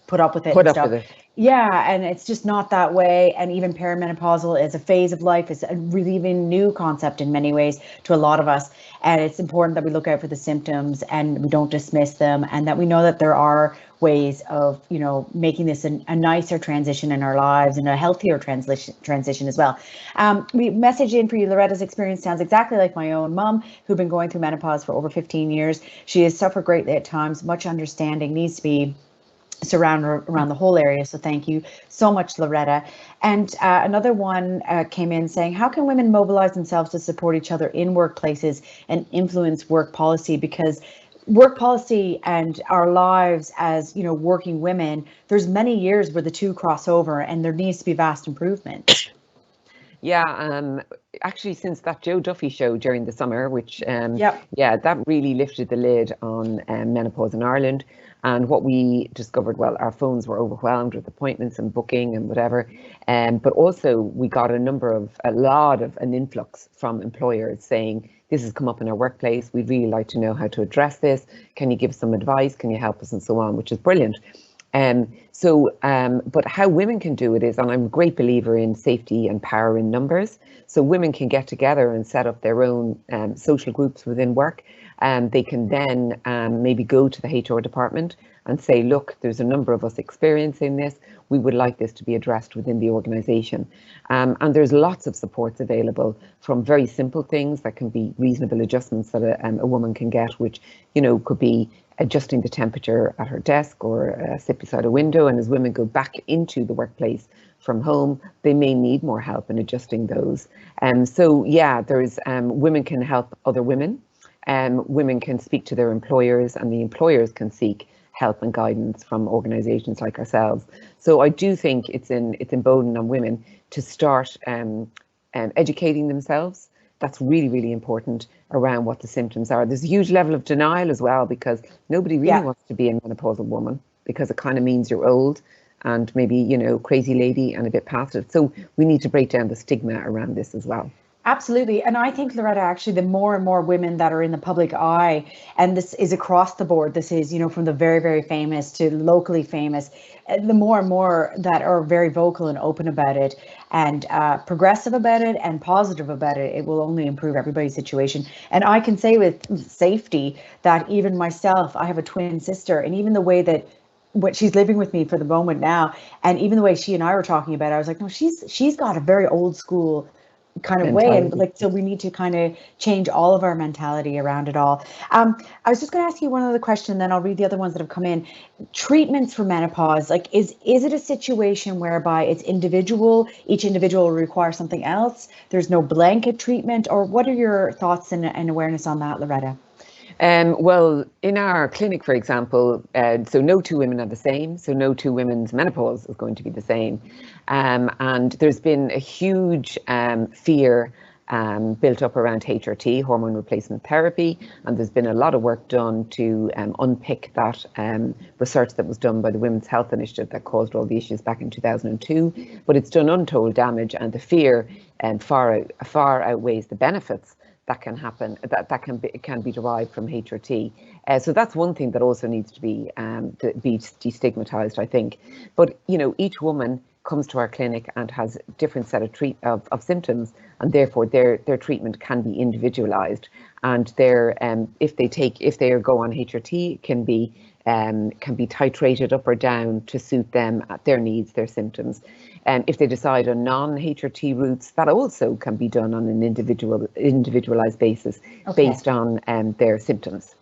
put up with it and stuff. Yeah, and it's just not that way. And even perimenopausal is a phase of life. It's a really even new concept in many ways to a lot of us. And it's important that we look out for the symptoms and we don't dismiss them, and that we know that there are ways of, making this a nicer transition in our lives and a healthier transition as well. We messaged in for you. Loretta's experience sounds exactly like my own mum, who'd been going through menopause for over 15 years. She has suffered greatly at times. Much understanding needs to be around the whole area. So thank you so much, Loretta. And another one came in saying, how can women mobilize themselves to support each other in workplaces and influence work policy? Because work policy and our lives as working women, there's many years where the two cross over, and there needs to be vast improvement. Yeah, actually, since that Joe Duffy show during the summer, which that really lifted the lid on menopause in Ireland. And what we discovered, well, our phones were overwhelmed with appointments and booking and whatever. But also we got an influx from employers saying, this has come up in our workplace. We'd really like to know how to address this. Can you give some advice? Can you help us? And so on, which is brilliant. But how women can do it is, and I'm a great believer in safety and power in numbers. So women can get together and set up their own social groups within work. They can then maybe go to the HR department and say, look, there's a number of us experiencing this. We would like this to be addressed within the organisation. And there's lots of supports available, from very simple things that can be reasonable adjustments that a woman can get, which, you know, could be adjusting the temperature at her desk or sit beside a window. And as women go back into the workplace from home, they may need more help in adjusting those. So yeah, there's women can help other women. Women can speak to their employers, and the employers can seek help and guidance from organisations like ourselves. So I do think it's emboldened on women to start educating themselves. That's really, really important around what the symptoms are. There's a huge level of denial as well, because nobody really wants to be a menopausal woman, because it kind of means you're old and maybe, you know, crazy lady and a bit past it. So we need to break down the stigma around this as well. Absolutely. And I think, Loretta, actually, the more and more women that are in the public eye, and this is across the board, this is, you know, from the very, very famous to locally famous, the more and more that are very vocal and open about it and progressive about it and positive about it, it will only improve everybody's situation. And I can say with safety that even myself, I have a twin sister, and even the way that what she's living with me for the moment now, and even the way she and I were talking about it, I was like, no, she's got a very old school kind of way, and like, so we need to kind of change all of our mentality around it all. I was just going to ask you one other question, and then I'll read the other ones that have come in. Treatments for menopause, like, is it a situation whereby it's individual, each individual will require something else, there's no blanket treatment, or what are your thoughts and awareness on that, Loretta? Well, in our clinic, for example, so no two women are the same. So no two women's menopause is going to be the same. And there's been a huge fear built up around HRT, hormone replacement therapy. And there's been a lot of work done to unpick that research that was done by the Women's Health Initiative that caused all the issues back in 2002. But it's done untold damage, and the fear far outweighs the benefits that can happen, that can be derived from HRT. So that's one thing that also needs to be destigmatized, I think. But you know, each woman comes to our clinic and has a different set of symptoms, and therefore their treatment can be individualized. And if they go on HRT, can be titrated up or down to suit them, their needs, their symptoms. If they decide on non-HRT routes, that also can be done on an individualized basis, based on their symptoms.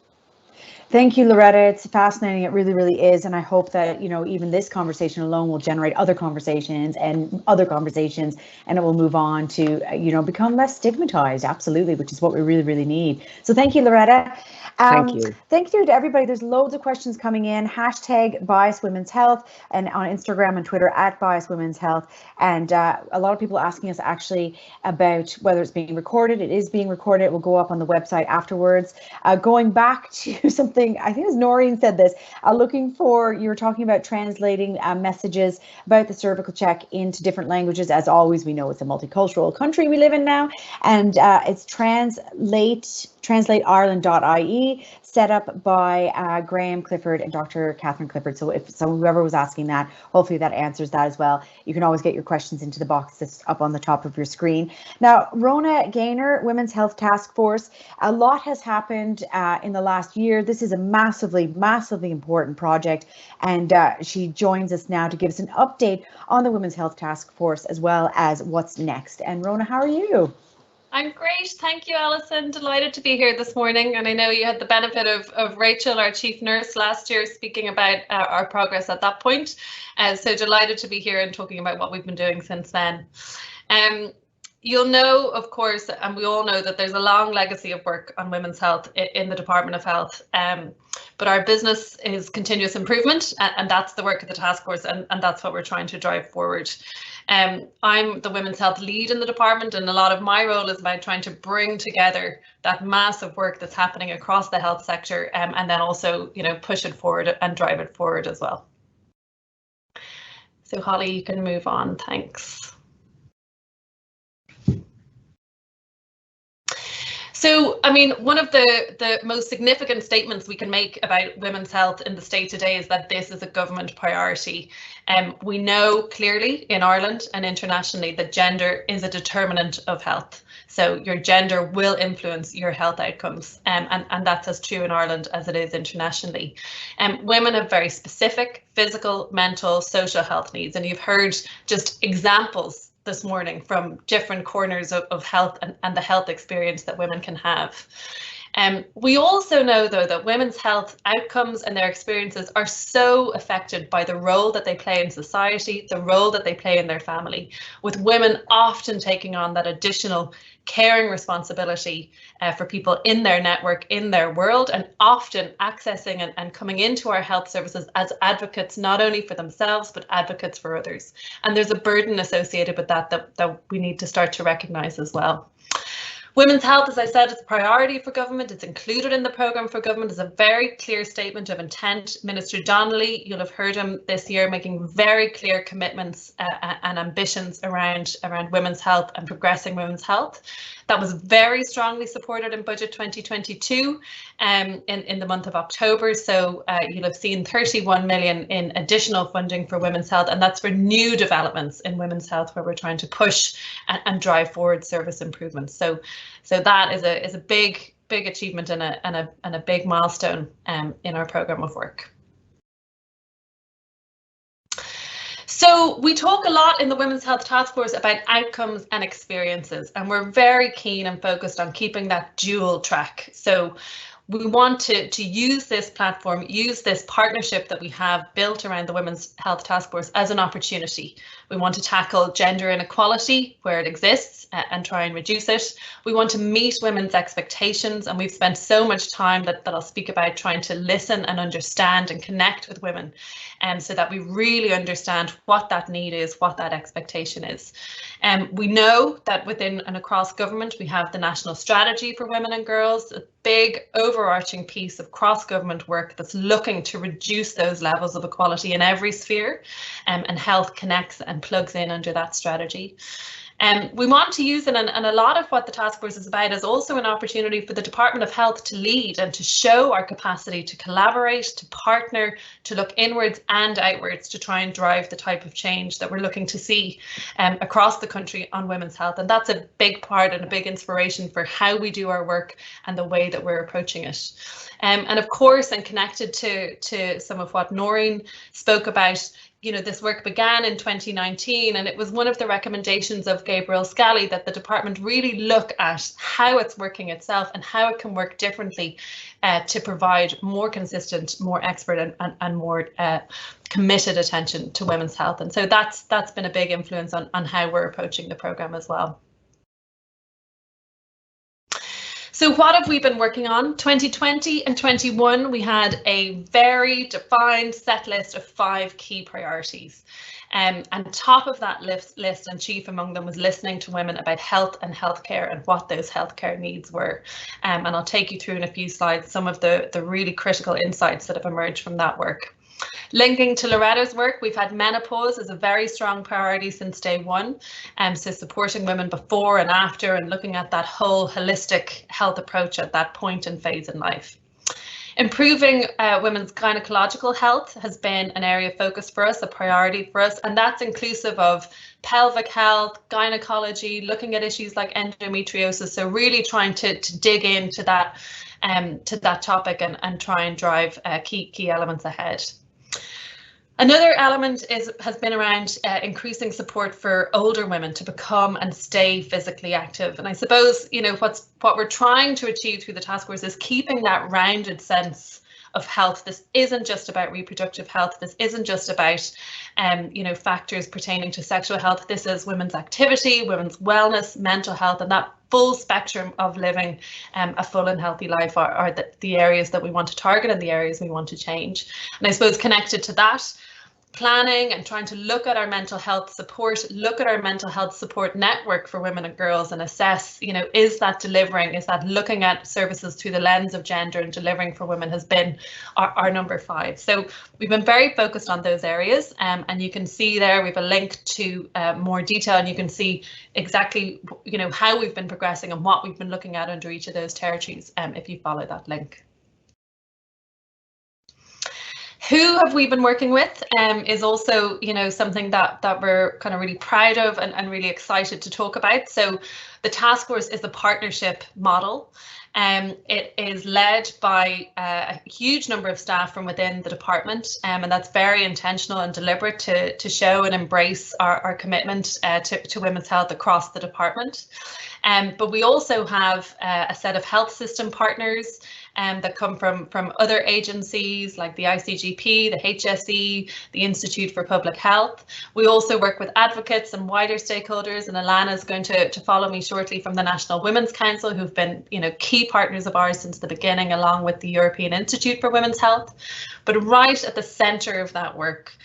Thank you, Loretta. It's fascinating. It really, really is. And I hope that, you know, even this conversation alone will generate other conversations, and it will move on to, you know, become less stigmatized. Absolutely, which is what we really, really need. So thank you, Loretta. Thank you. Thank you to everybody. There's loads of questions coming in. Hashtag Bias Women's Health, and on Instagram and Twitter at Bias Women's Health. And a lot of people asking us actually about whether it's being recorded. It is being recorded. It will go up on the website afterwards. Going back to something, I think it was Noreen said this, you were talking about translating messages about the cervical check into different languages. As always, we know it's a multicultural country we live in now, and it's translateIreland.ie, set up by Graham Clifford and Dr. Catherine Clifford. So whoever was asking that, hopefully that answers that as well. You can always get your questions into the box that's up on the top of your screen. Now, Rona Gaynor, Women's Health Task Force, a lot has happened in the last year. This is a massively, massively important project, and she joins us now to give us an update on the Women's Health Task Force, as well as what's next. And Rona, how are you? I'm great. Thank you, Alison. Delighted to be here this morning. And I know you had the benefit of Rachel, our chief nurse, last year speaking about our progress at that point. So delighted to be here and talking about what we've been doing since then. You'll know, of course, and we all know, that there's a long legacy of work on women's health in the Department of Health. But our business is continuous improvement, and that's the work of the task force, and that's what we're trying to drive forward. I'm the women's health lead in the department, and a lot of my role is about trying to bring together that massive work that's happening across the health sector, and then also, you know, push it forward and drive it forward as well. So Holly, you can move on. Thanks. So, I mean, one of the most significant statements we can make about women's health in the state today is that this is a government priority. We know clearly in Ireland and internationally that gender is a determinant of health. So your gender will influence your health outcomes, and that's as true in Ireland as it is internationally. Women have very specific physical, mental, social health needs, and you've heard just examples this morning from different corners of health and the health experience that women can have. We also know, though, that women's health outcomes and their experiences are so affected by the role that they play in society, the role that they play in their family, with women often taking on that additional caring responsibility for people in their network, in their world, and often accessing and coming into our health services as advocates, not only for themselves, but advocates for others. And there's a burden associated with that we need to start to recognise as well. Women's health, as I said, is a priority for government. It's included in the programme for government. It's a very clear statement of intent. Minister Donnelly, you'll have heard him this year making very clear commitments and ambitions around women's health and progressing women's health. That was very strongly supported in Budget 2022 in the month of October. So you'll have seen 31 million in additional funding for women's health, and that's for new developments in women's health where we're trying to push and drive forward service improvements. So that is a big achievement and a big milestone in our programme of work. So we talk a lot in the Women's Health Task Force about outcomes and experiences, and we're very keen and focused on keeping that dual track. So we want to use this platform, use this partnership that we have built around the Women's Health Task Force as an opportunity. We want to tackle gender inequality where it exists and try and reduce it. We want to meet women's expectations, and we've spent so much time that I'll speak about trying to listen and understand and connect with women, so that we really understand what that need is, what that expectation is. We know that within and across government, we have the National Strategy for Women and Girls, a big overarching piece of cross-government work that's looking to reduce those levels of equality in every sphere, and health connects and plugs in under that strategy. We want to use it, and a lot of what the task force is about is also an opportunity for the Department of Health to lead and to show our capacity to collaborate, to partner, to look inwards and outwards to try and drive the type of change that we're looking to see across the country on women's health. And that's a big part and a big inspiration for how we do our work and the way that we're approaching it. And of course, and connected to some of what Noreen spoke about, you know, this work began in 2019, and it was one of the recommendations of Gabriel Scally that the department really look at how it's working itself and how it can work differently to provide more consistent, more expert and more committed attention to women's health. And so that's been a big influence on how we're approaching the programme as well. So what have we been working on? 2020 and 21, we had a very defined set list of 5 key priorities. And top of that list and chief among them was listening to women about health and healthcare and what those healthcare needs were. And I'll take you through in a few slides some of the really critical insights that have emerged from that work. Linking to Loretta's work, we've had menopause as a very strong priority since day one. So supporting women before and after and looking at that whole holistic health approach at that point and phase in life. Improving women's gynecological health has been an area of focus for us, a priority for us, and that's inclusive of pelvic health, gynecology, looking at issues like endometriosis. So really trying to dig into that topic and try and drive key elements ahead. Another element has been around increasing support for older women to become and stay physically active. And I suppose, you know, what we're trying to achieve through the task force is keeping that rounded sense of health. This isn't just about reproductive health. This isn't just about, you know, factors pertaining to sexual health. This is women's activity, women's wellness, mental health, and that full spectrum of living a full and healthy life are the areas that we want to target and the areas we want to change. And I suppose connected to that, planning and trying to look at our mental health support, look at our mental health support network for women and girls and assess, you know, is that delivering, is that looking at services through the lens of gender and delivering for women has been our number 5. So we've been very focused on those areas, and you can see there we have a link to more detail, and you can see exactly, you know, how we've been progressing and what we've been looking at under each of those territories if you follow that link. Who have we been working with is also, you know, something that we're kind of really proud of and really excited to talk about. So the task force is a partnership model. It is led by a huge number of staff from within the department, and that's very intentional and deliberate to show and embrace our commitment to women's health across the department. But we also have a set of health system partners that come from other agencies like the ICGP, the HSE, the Institute for Public Health. We also work with advocates and wider stakeholders, and Alana is going to follow me shortly from the National Women's Council, who've been, you know, key partners of ours since the beginning, along with the European Institute for Women's Health. But right at the centre of that work,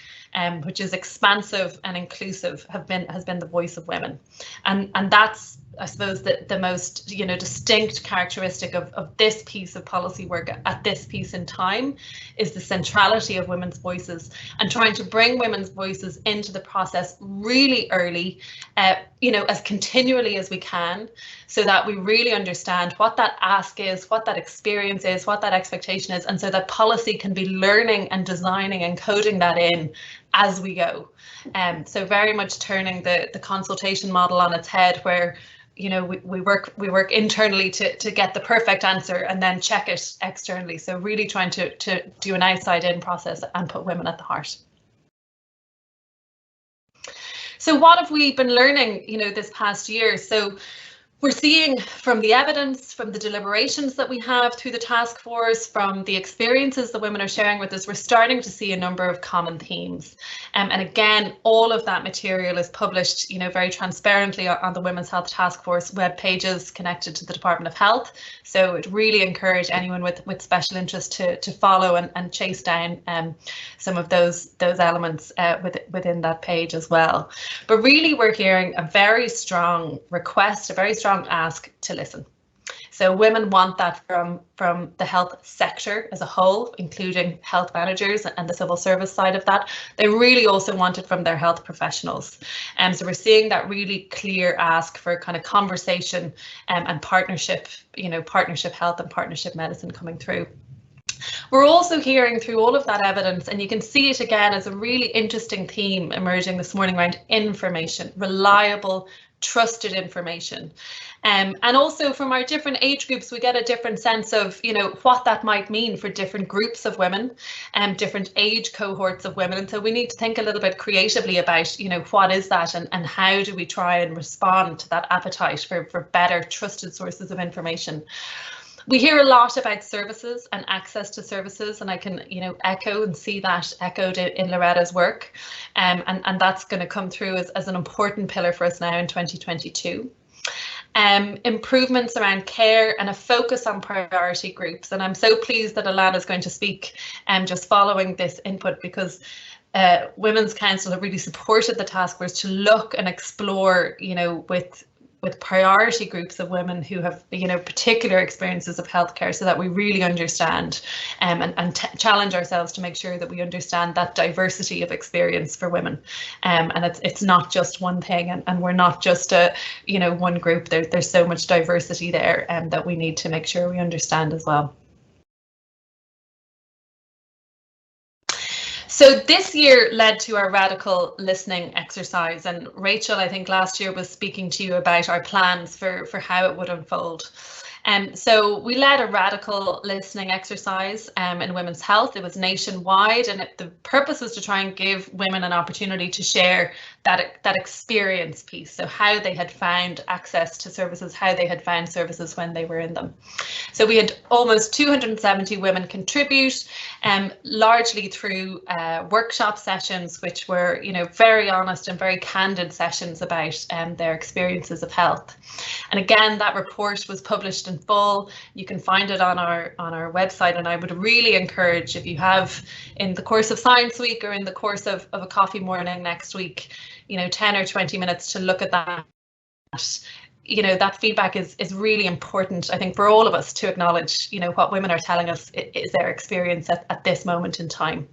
which is expansive and inclusive, has been the voice of women, and that's, I suppose, the most, you know, distinct characteristic of this piece of policy work at this piece in time is the centrality of women's voices and trying to bring women's voices into the process really early, you know, as continually as we can, so that we really understand what that ask is, what that experience is, what that expectation is, and so that policy can be learning and designing and coding that in as we go. So very much turning the consultation model on its head, where, you know, we work internally to get the perfect answer and then check it externally. So really trying to do an outside-in process and put women at the heart. So what have we been learning, you know, this past year? So we're seeing from the evidence, from the deliberations that we have through the task force, from the experiences that women are sharing with us, we're starting to see a number of common themes. And again, all of that material is published, you know, very transparently on the Women's Health Task Force web pages connected to the Department of Health. So I'd really encourage anyone with special interest to follow and chase down some of those elements within that page as well. But really, we're hearing a very strong request, a very strong ask to listen. So women want that from the health sector as a whole, including health managers and the civil service side of that. They really also want it from their health professionals. And so we're seeing that really clear ask for kind of conversation and partnership, you know, partnership health and partnership medicine coming through. We're also hearing through all of that evidence, and you can see it again as a really interesting theme emerging this morning around information, reliable, trusted information. And also from our different age groups, we get a different sense of, you know, what that might mean for different groups of women and different age cohorts of women. And so we need to think a little bit creatively about, you know, what is that and how do we try and respond to that appetite for better trusted sources of information. We hear a lot about services and access to services, and I can, you know, echo and see that echoed in Loretta's work, and that's going to come through as an important pillar for us now in 2022. Improvements around care and a focus on priority groups, and I'm so pleased that Alana is going to speak just following this input, because Women's Council have really supported the task force to look and explore, you know, with priority groups of women who have, you know, particular experiences of healthcare, so that we really understand and challenge ourselves to make sure that we understand that diversity of experience for women. And it's not just one thing, and we're not just a, you know, one group. There's so much diversity there that we need to make sure we understand as well. So this year led to our radical listening exercise, and Rachel, I think last year, was speaking to you about our plans for how it would unfold. So we led a radical listening exercise in women's health. It was nationwide, and the purpose was to try and give women an opportunity to share that experience piece. So how they had found access to services, how they had found services when they were in them. So we had almost 270 women contribute, largely through workshop sessions, which were, you know, very honest and very candid sessions about their experiences of health. And again, that report was published in in full. You can find it on our website, and I would really encourage, if you have in the course of Science Week or in the course of a coffee morning next week, 10 or 20 minutes to look at that. That feedback is really important, I think, for all of us to acknowledge, what women are telling us is their experience at this moment in time.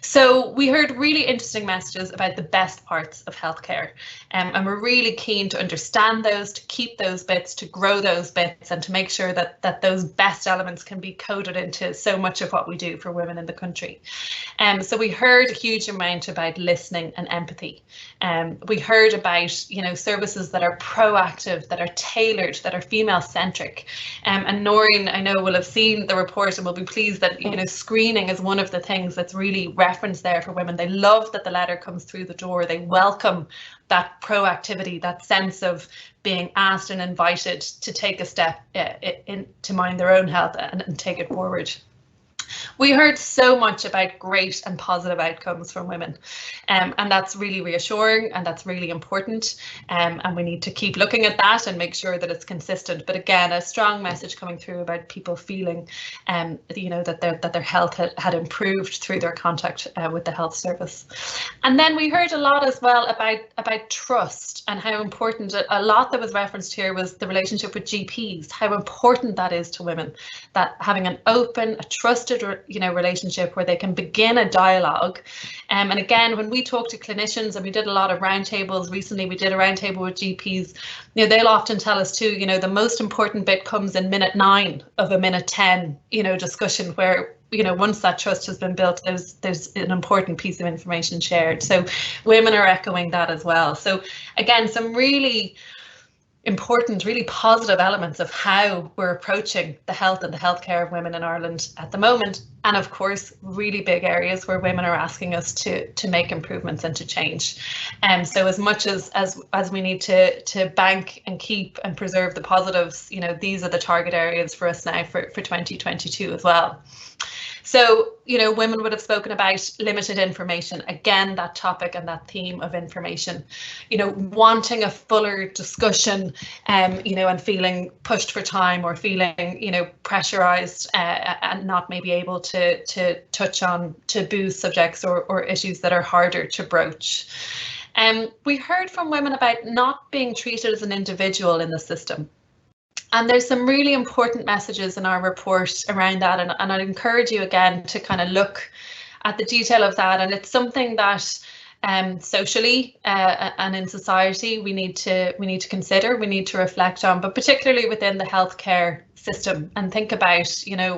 So we heard really interesting messages about the best parts of healthcare, and we're really keen to understand those, to keep those bits, to grow those bits, and to make sure that those best elements can be coded into so much of what we do for women in the country. So we heard a huge amount about listening and empathy. We heard about services that are proactive, that are tailored, that are female-centric. And Noreen, I know, will have seen the report and will be pleased that screening is one of the things that's really referenced there for women. They love that the letter comes through the door. They welcome that proactivity, that sense of being asked and invited to take a step to mind their own health and take it forward. We heard so much about great and positive outcomes from women, and that's really reassuring, and that's really important, and we need to keep looking at that and make sure that it's consistent. But again, a strong message coming through about people feeling that their health had improved through their contact with the health service. And then we heard a lot as well about trust, and how important a lot that was referenced here was the relationship with GPs, how important that is to women, that having an open, a trusted relationship where they can begin a dialogue. And again, when we talk to clinicians, and we did a lot of roundtables recently, we did a roundtable with GPs, they'll often tell us too, the most important bit comes in minute 9 of a minute 10, discussion, where once that trust has been built, there's an important piece of information shared. So women are echoing that as well. So again, some really important, really positive elements of how we're approaching the health and the healthcare of women in Ireland at the moment. And of course, really big areas where women are asking us to make improvements and to change. So as much as we need to bank and keep and preserve the positives, these are the target areas for us now for 2022 as well. So, women would have spoken about limited information. Again, that topic and that theme of information, wanting a fuller discussion, and feeling pushed for time, or feeling, pressurized and not maybe able to touch on taboo subjects or issues that are harder to broach. We heard from women about not being treated as an individual in the system. And there's some really important messages in our report around that, and I'd encourage you again to kind of look at the detail of that. And it's something that socially and in society we need to consider, we need to reflect on, but particularly within the healthcare system, and think about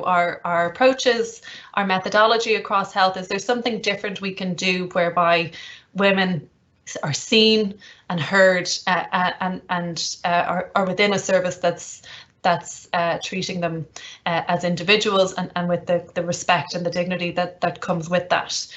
our approaches, our methodology across health. Is there something different we can do whereby women are seen and heard and are within a service that's treating them as individuals and with the respect and the dignity that comes with that.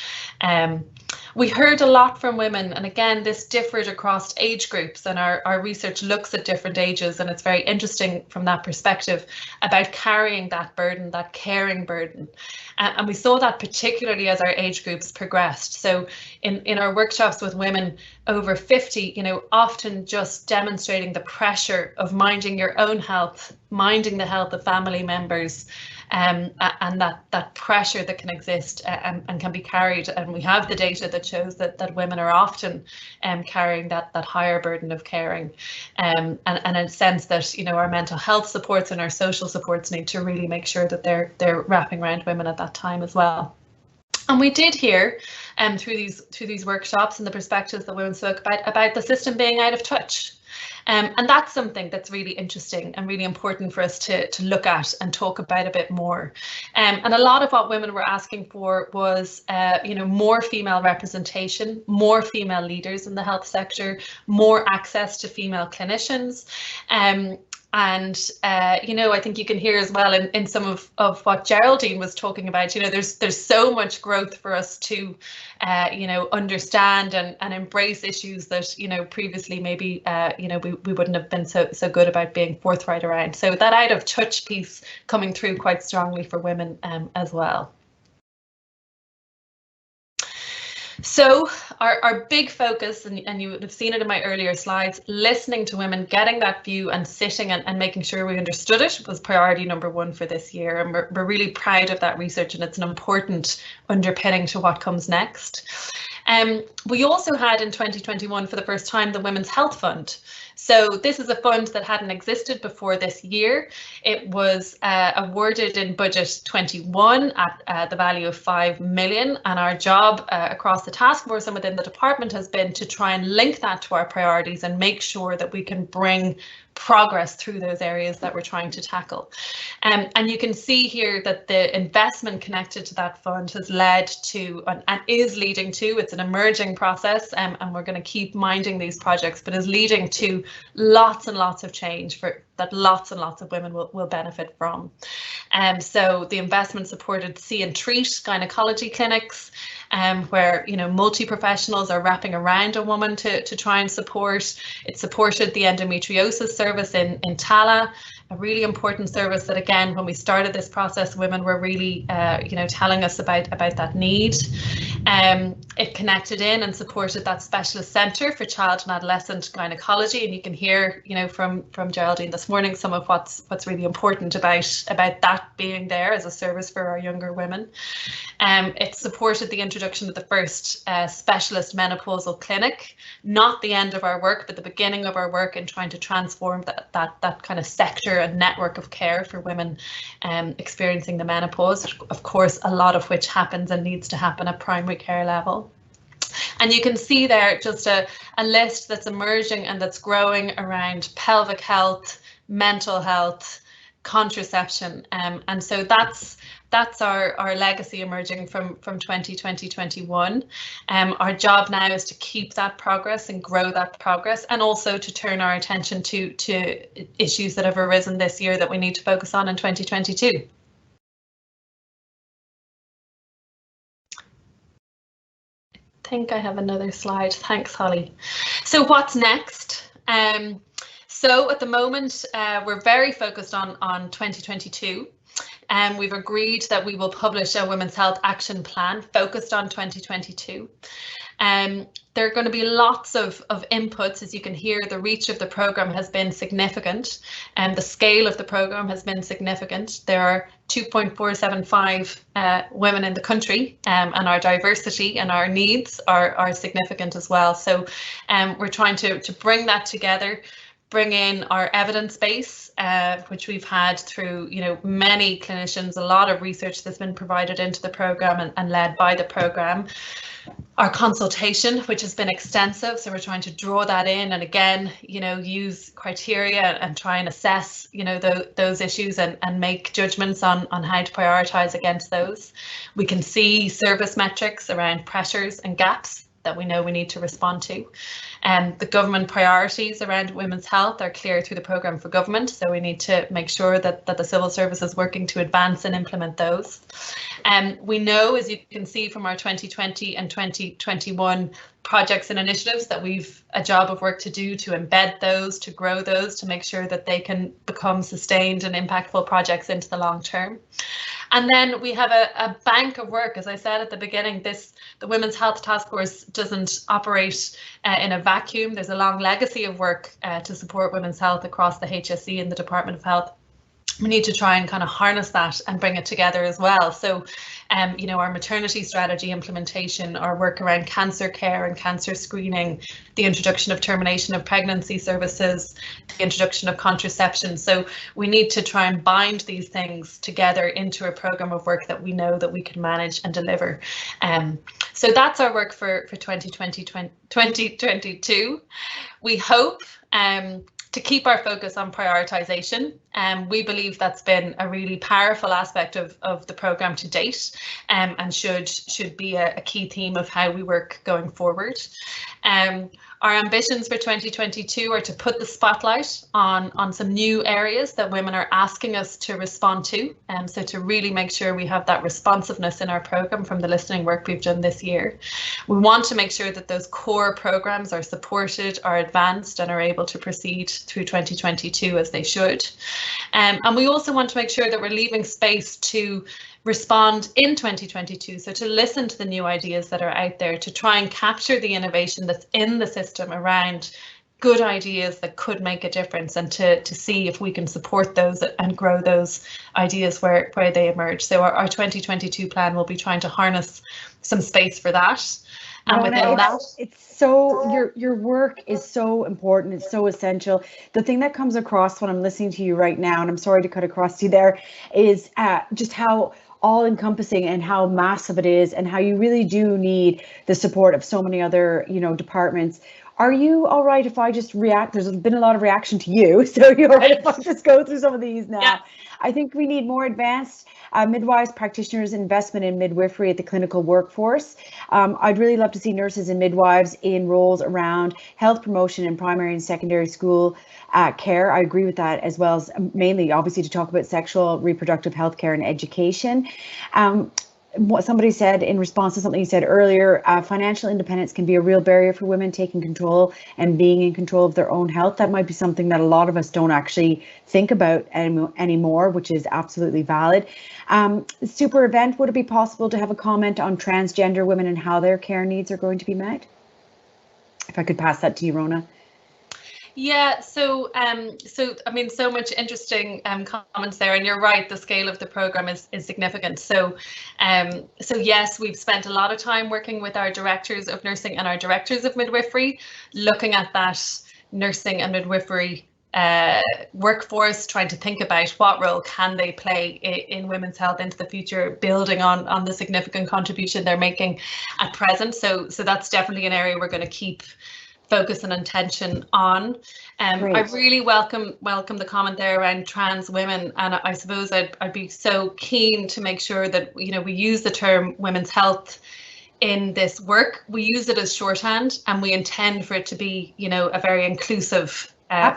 We heard a lot from women, and again, this differed across age groups, and our research looks at different ages, and it's very interesting from that perspective about carrying that burden, that caring burden. And we saw that particularly as our age groups progressed. So in our workshops with women over 50, often just demonstrating the pressure of minding your own health, minding the health of family members, and that pressure that can exist and can be carried. And we have the data that shows that women are often carrying that higher burden of caring, and a sense that our mental health supports and our social supports need to really make sure that they're wrapping around women at that time as well. And we did hear through these workshops and the perspectives that women spoke about the system being out of touch. And that's something that's really interesting and really important for us to look at and talk about a bit more. And a lot of what women were asking for was, more female representation, more female leaders in the health sector, more access to female clinicians. And I think you can hear as well in some of what Geraldine was talking about, there's so much growth for us to, understand and embrace issues that, previously maybe, we wouldn't have been so good about being forthright around. So that out of touch piece coming through quite strongly for women as well. So our big focus, and you would have seen it in my earlier slides, listening to women, getting that view and sitting and making sure we understood it was priority number one for this year. And we're really proud of that research, and it's an important underpinning to what comes next. We also had in 2021 for the first time the Women's Health Fund. So this is a fund that hadn't existed before this year. It was awarded in budget 21 at the value of 5 million, and our job across the task force and within the department has been to try and link that to our priorities and make sure that we can bring progress through those areas that we're trying to tackle. And you can see here that the investment connected to that fund has led to and is leading to, it's an emerging process, and we're going to keep minding these projects, but is leading to lots and lots of change that lots and lots of women will benefit from. So the investment supported see and treat gynecology clinics, where multi-professionals are wrapping around a woman to try and support. It supported the endometriosis service in Tala, a really important service that, again, when we started this process, women were really telling us about that need. It connected in and supported that specialist centre for child and adolescent gynecology, and you can hear from Geraldine this morning some of what's really important about that being there as a service for our younger women. It supported the introduction of the first specialist menopausal clinic, not the end of our work, but the beginning of our work in trying to transform that kind of sector and network of care for women experiencing the menopause, of course, a lot of which happens and needs to happen at primary care level. And you can see there just a list that's emerging and that's growing around pelvic health, mental health, contraception, and so that's our legacy emerging from 2020-21. Our job now is to keep that progress and grow that progress, and also to turn our attention to issues that have arisen this year that we need to focus on in 2022. I think I have another slide. Thanks, Holly. So what's next? So at the moment, we're very focused on 2022. And we've agreed that we will publish a Women's Health Action Plan focused on 2022. There are going to be lots of inputs. As you can hear, the reach of the programme has been significant, and the scale of the programme has been significant. There are 2.475 women in the country, and our diversity and our needs are significant as well. So we're trying to bring that together, bring in our evidence base, which we've had through many clinicians, a lot of research that's been provided into the programme and led by the programme. Our consultation, which has been extensive, so we're trying to draw that in and again, use criteria and try and assess, those issues and make judgments on how to prioritise against those. We can see service metrics around pressures and gaps that we know we need to respond to. The government priorities around women's health are clear through the programme for government, so we need to make sure that the civil service is working to advance and implement those. We know, as you can see from our 2020 and 2021 projects and initiatives, that we've a job of work to do to embed those, to grow those, to make sure that they can become sustained and impactful projects into the long term. And then we have a bank of work. As I said at the beginning, the Women's Health Task Force doesn't operate in a vacuum. There's a long legacy of work to support women's health across the HSE and the Department of Health. We need to try and kind of harness that and bring it together as well. So, our maternity strategy implementation, our work around cancer care and cancer screening, the introduction of termination of pregnancy services, the introduction of contraception. So we need to try and bind these things together into a programme of work that we know that we can manage and deliver. So that's our work for 2022. We hope to keep our focus on prioritisation. We believe that's been a really powerful aspect of the programme to date, and should be a key theme of how we work going forward. Our ambitions for 2022 are to put the spotlight on some new areas that women are asking us to respond to, so to really make sure we have that responsiveness in our programme from the listening work we've done this year. We want to make sure that those core programmes are supported, are advanced and are able to proceed through 2022 as they should. And we also want to make sure that we're leaving space to respond in 2022. So to listen to the new ideas that are out there, to try and capture the innovation that's in the system around good ideas that could make a difference, and to see if we can support those and grow those ideas where they emerge. So our 2022 plan will be trying to harness some space for that. And within that, it's so, your work is so important. It's so essential. The thing that comes across when I'm listening to you right now, and I'm sorry to cut across you there, is just how all-encompassing and how massive it is, and how you really do need the support of so many other, departments. Are you all right if I just react? There's been a lot of reaction to you, so you're all right if I just go through some of these now. Yeah. I think we need more advanced midwives, practitioners, investment in midwifery at the clinical workforce. I'd really love to see nurses and midwives in roles around health promotion in primary and secondary school care. I agree with that, as well as mainly, obviously, to talk about sexual reproductive health care and education. What somebody said in response to something you said earlier, financial independence can be a real barrier for women taking control and being in control of their own health. That might be something that a lot of us don't actually think about anymore, which is absolutely valid. Super event, would it be possible to have a comment on transgender women and how their care needs are going to be met? If I could pass that to you, Rona. Yeah, so I mean, so much interesting comments there, and you're right, the scale of the program is significant. So yes, we've spent a lot of time working with our directors of nursing and our directors of midwifery, looking at that nursing and midwifery workforce, trying to think about what role can they play in women's health into the future, building on the significant contribution they're making at present. So that's definitely an area we're going to keep focus and attention on. I really welcome the comment there around trans women, and I suppose I'd be so keen to make sure that we use the term women's health in this work. We use it as shorthand, and we intend for it to be a very inclusive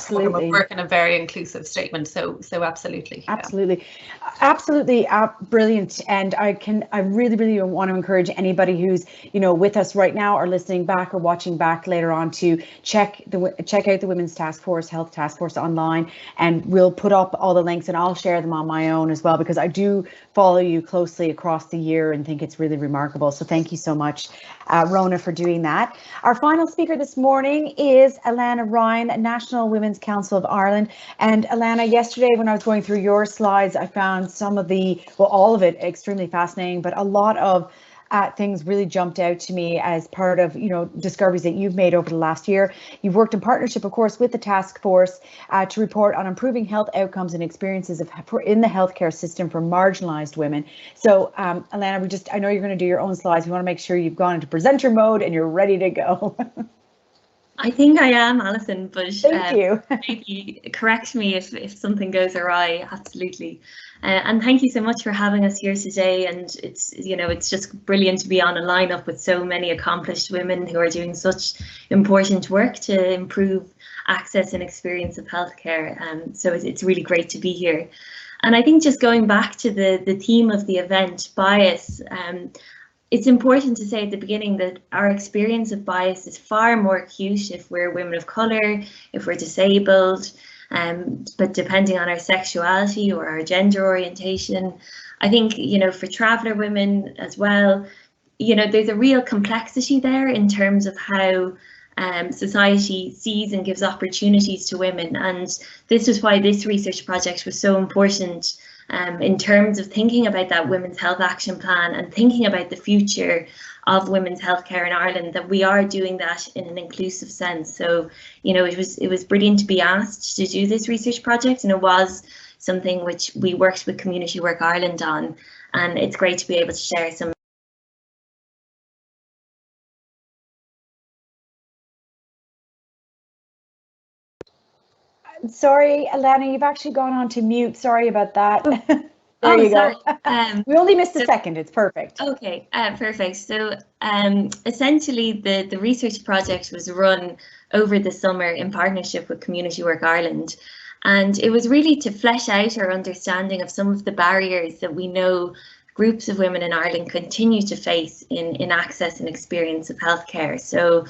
program of work and a very inclusive statement. So absolutely. Absolutely brilliant. And I really want to encourage anybody who's with us right now or listening back or watching back later on to check out the Women's Task Force, Health Task Force online, and we'll put up all the links, and I'll share them on my own as well, because I do follow you closely across the year and think it's really remarkable. So thank you so much, Rona, for doing that. Our final speaker this morning is Alana Ryan, National Women's Council of Ireland. And Alana, yesterday when I was going through your slides, I found some of all of it extremely fascinating, but a lot of things really jumped out to me as part of discoveries that you've made over the last year. You've worked in partnership, of course, with the task force to report on improving health outcomes and experiences in the healthcare system for marginalized women. So Alana, I know you're going to do your own slides. We want to make sure you've gone into presenter mode and you're ready to go. I think I am, Alison, but thank you. Maybe correct me if something goes awry. Absolutely. And thank you so much for having us here today. And it's just brilliant to be on a lineup with so many accomplished women who are doing such important work to improve access and experience of healthcare. So it's really great to be here. And I think just going back to the theme of the event, bias, it's important to say at the beginning that our experience of bias is far more acute if we're women of colour, if we're disabled, but depending on our sexuality or our gender orientation. I think, for traveller women as well, there's a real complexity there in terms of how society sees and gives opportunities to women. And this is why this research project was so important in terms of thinking about that Women's Health Action Plan and thinking about the future of women's healthcare in Ireland, that we are doing that in an inclusive sense. So, it was brilliant to be asked to do this research project, and it was something which we worked with Community Work Ireland on, and it's great to be able to share some. Sorry, Alana, you've actually gone on to mute. Sorry about that. There you go. We only missed a second. It's perfect. Okay, perfect. So essentially, the research project was run over the summer in partnership with Community Work Ireland. And it was really to flesh out our understanding of some of the barriers that we know groups of women in Ireland continue to face in access and experience of healthcare. So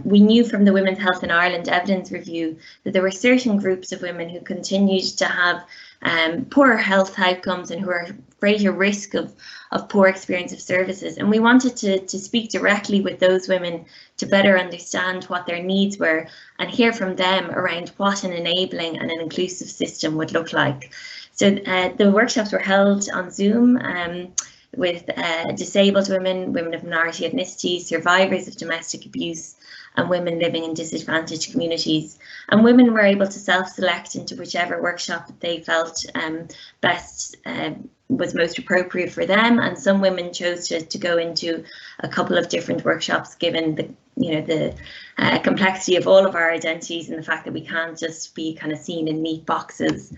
We knew from the Women's Health in Ireland evidence review that there were certain groups of women who continued to have poorer health outcomes and who are greater risk of poor experience of services. And we wanted to speak directly with those women to better understand what their needs were and hear from them around what an enabling and an inclusive system would look like. So the workshops were held on Zoom with disabled women, women of minority ethnicities, survivors of domestic abuse, and women living in disadvantaged communities. And women were able to self-select into whichever workshop they felt best was most appropriate for them. And some women chose to go into a couple of different workshops, given the complexity of all of our identities and the fact that we can't just be kind of seen in neat boxes.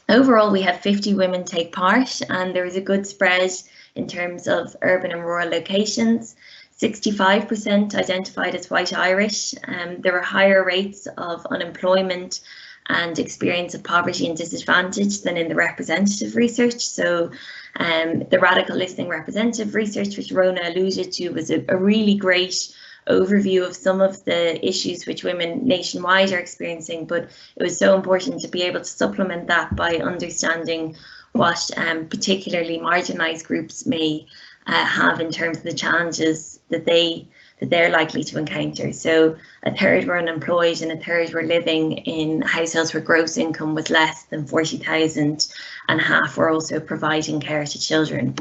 Overall, we had 50 women take part, and there was a good spread in terms of urban and rural locations. 65% identified as white Irish. There were higher rates of unemployment and experience of poverty and disadvantage than in the representative research. So the radical listening representative research, which Rona alluded to, was a really great overview of some of the issues which women nationwide are experiencing, but it was so important to be able to supplement that by understanding what particularly marginalised groups may have in terms of the challenges that they're likely to encounter. So a third were unemployed and a third were living in households where gross income was less than 40,000, and half were also providing care to children.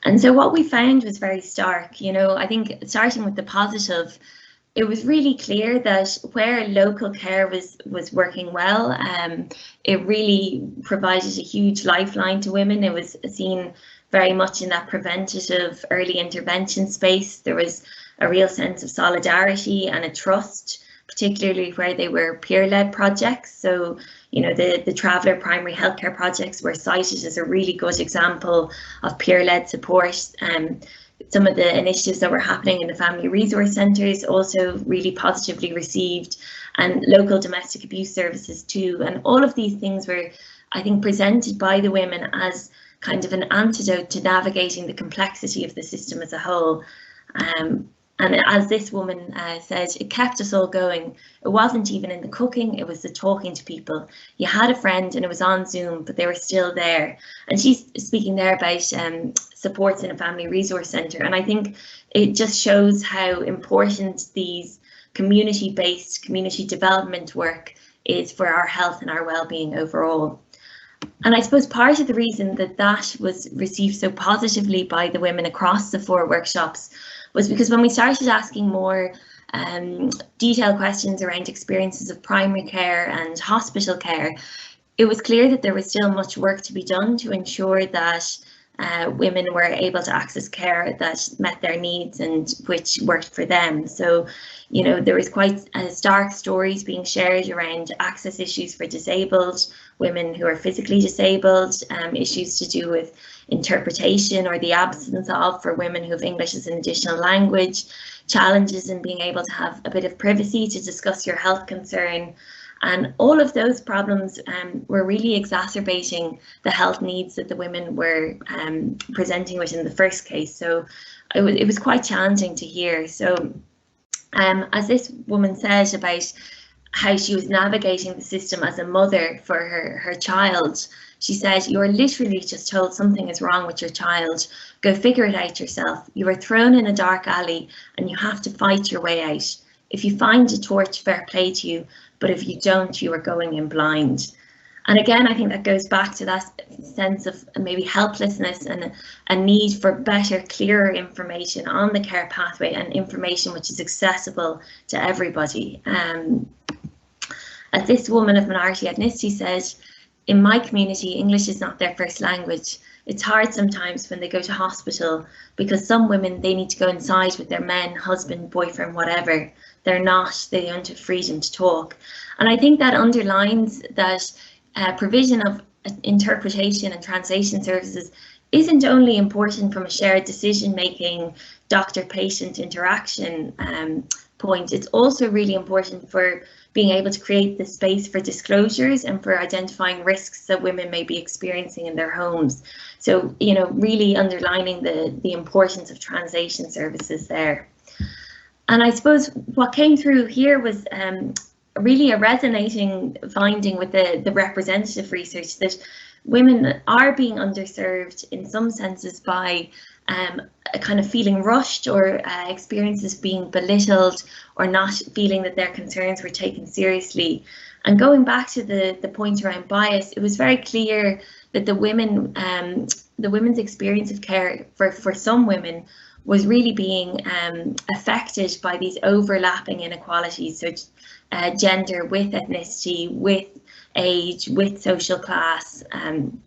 And so what we found was very stark. I think starting with the positive, it was really clear that where local care was working well, it really provided a huge lifeline to women. It was seen very much in that preventative early intervention space. There was a real sense of solidarity and a trust, particularly where they were peer-led projects. So, the Traveller primary healthcare projects were cited as a really good example of peer-led support. Some of the initiatives that were happening in the family resource centres also really positively received, and local domestic abuse services too. And all of these things were, I think, presented by the women as kind of an antidote to navigating the complexity of the system as a whole. And as this woman said, it kept us all going. It wasn't even in the cooking, it was the talking to people. You had a friend and it was on Zoom, but they were still there. And she's speaking there about supports in a family resource centre. And I think it just shows how important these community-based community development work is for our health and our well-being overall. And I suppose part of the reason that was received so positively by the women across the 4 workshops was because when we started asking more detailed questions around experiences of primary care and hospital care, it was clear that there was still much work to be done to ensure that women were able to access care that met their needs and which worked for them. So, there was quite stark stories being shared around access issues for disabled women who are physically disabled, issues to do with interpretation or the absence of for women who have English as an additional language, challenges in being able to have a bit of privacy to discuss your health concern. And all of those problems were really exacerbating the health needs that the women were presenting with in the first case. So it was quite challenging to hear. So as this woman said about how she was navigating the system as a mother for her child, she said, "You are literally just told something is wrong with your child. Go figure it out yourself. You are thrown in a dark alley and you have to fight your way out. If you find a torch, fair play to you, but if you don't, you are going in blind." And again, I think that goes back to that sense of maybe helplessness and a need for better, clearer information on the care pathway and information which is accessible to everybody. As this woman of minority ethnicity said, "In my community, English is not their first language. It's hard sometimes when they go to hospital because some women, they need to go inside with their men, husband, boyfriend, whatever. They don't have freedom to talk." And I think that underlines that provision of interpretation and translation services isn't only important from a shared decision-making, doctor-patient interaction point, it's also really important for being able to create the space for disclosures and for identifying risks that women may be experiencing in their homes. So, really underlining the importance of translation services there. And I suppose what came through here was really a resonating finding with the representative research that women are being underserved in some senses by a kind of feeling rushed or experiences being belittled or not feeling that their concerns were taken seriously. And going back to the point around bias, it was very clear that the women's experience of care for some women was really being affected by these overlapping inequalities. So gender with ethnicity, with age, with social class, and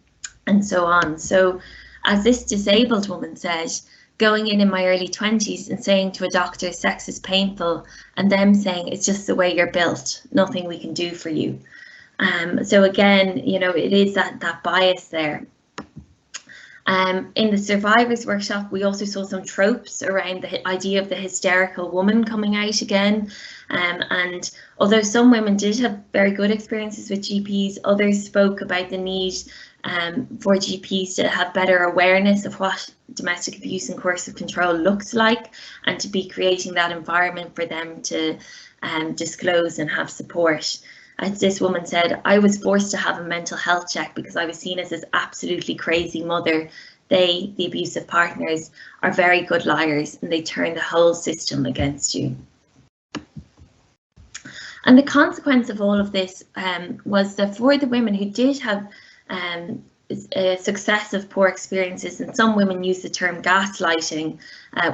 so on. So as this disabled woman said, going in my early 20s and saying to a doctor sex is painful, and them saying it's just the way you're built, nothing we can do for you. So again, you know, it is that bias there. In the survivors workshop, we also saw some tropes around the idea of the hysterical woman coming out again. And although some women did have very good experiences with GPs, others spoke about the need for GPs to have better awareness of what domestic abuse and coercive control looks like, and to be creating that environment for them to disclose and have support. As this woman said, I was forced to have a mental health check because I was seen as this absolutely crazy mother. They, the abusive partners, are very good liars, and they turn the whole system against you. And the consequence of all of this was that for the women who did have successive poor experiences, and some women use the term gaslighting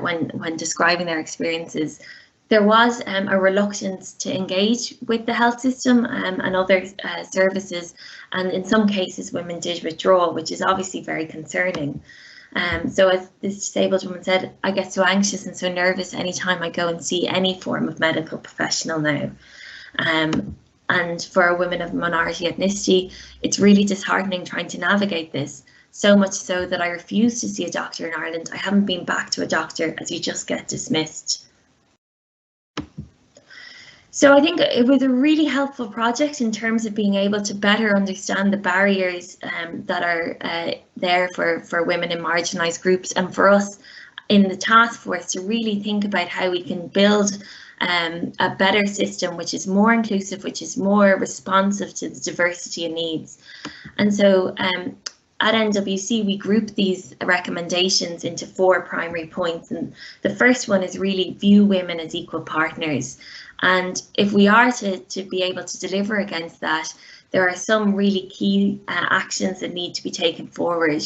when describing their experiences, there was a reluctance to engage with the health system and other services, and in some cases women did withdraw, which is obviously very concerning. So as this disabled woman said, I get so anxious and so nervous anytime I go and see any form of medical professional now. And for women of minority ethnicity, it's really disheartening trying to navigate this, so much so that I refuse to see a doctor in Ireland. I haven't been back to a doctor, as you just get dismissed. So I think it was a really helpful project in terms of being able to better understand the barriers that are there for women in marginalised groups, and for us in the task force to really think about how we can build a better system which is more inclusive, which is more responsive to the diversity and needs. And so at NWC, we group these recommendations into 4 primary points. And the first one is really view women as equal partners. And if we are to be able to deliver against that, there are some really key actions that need to be taken forward.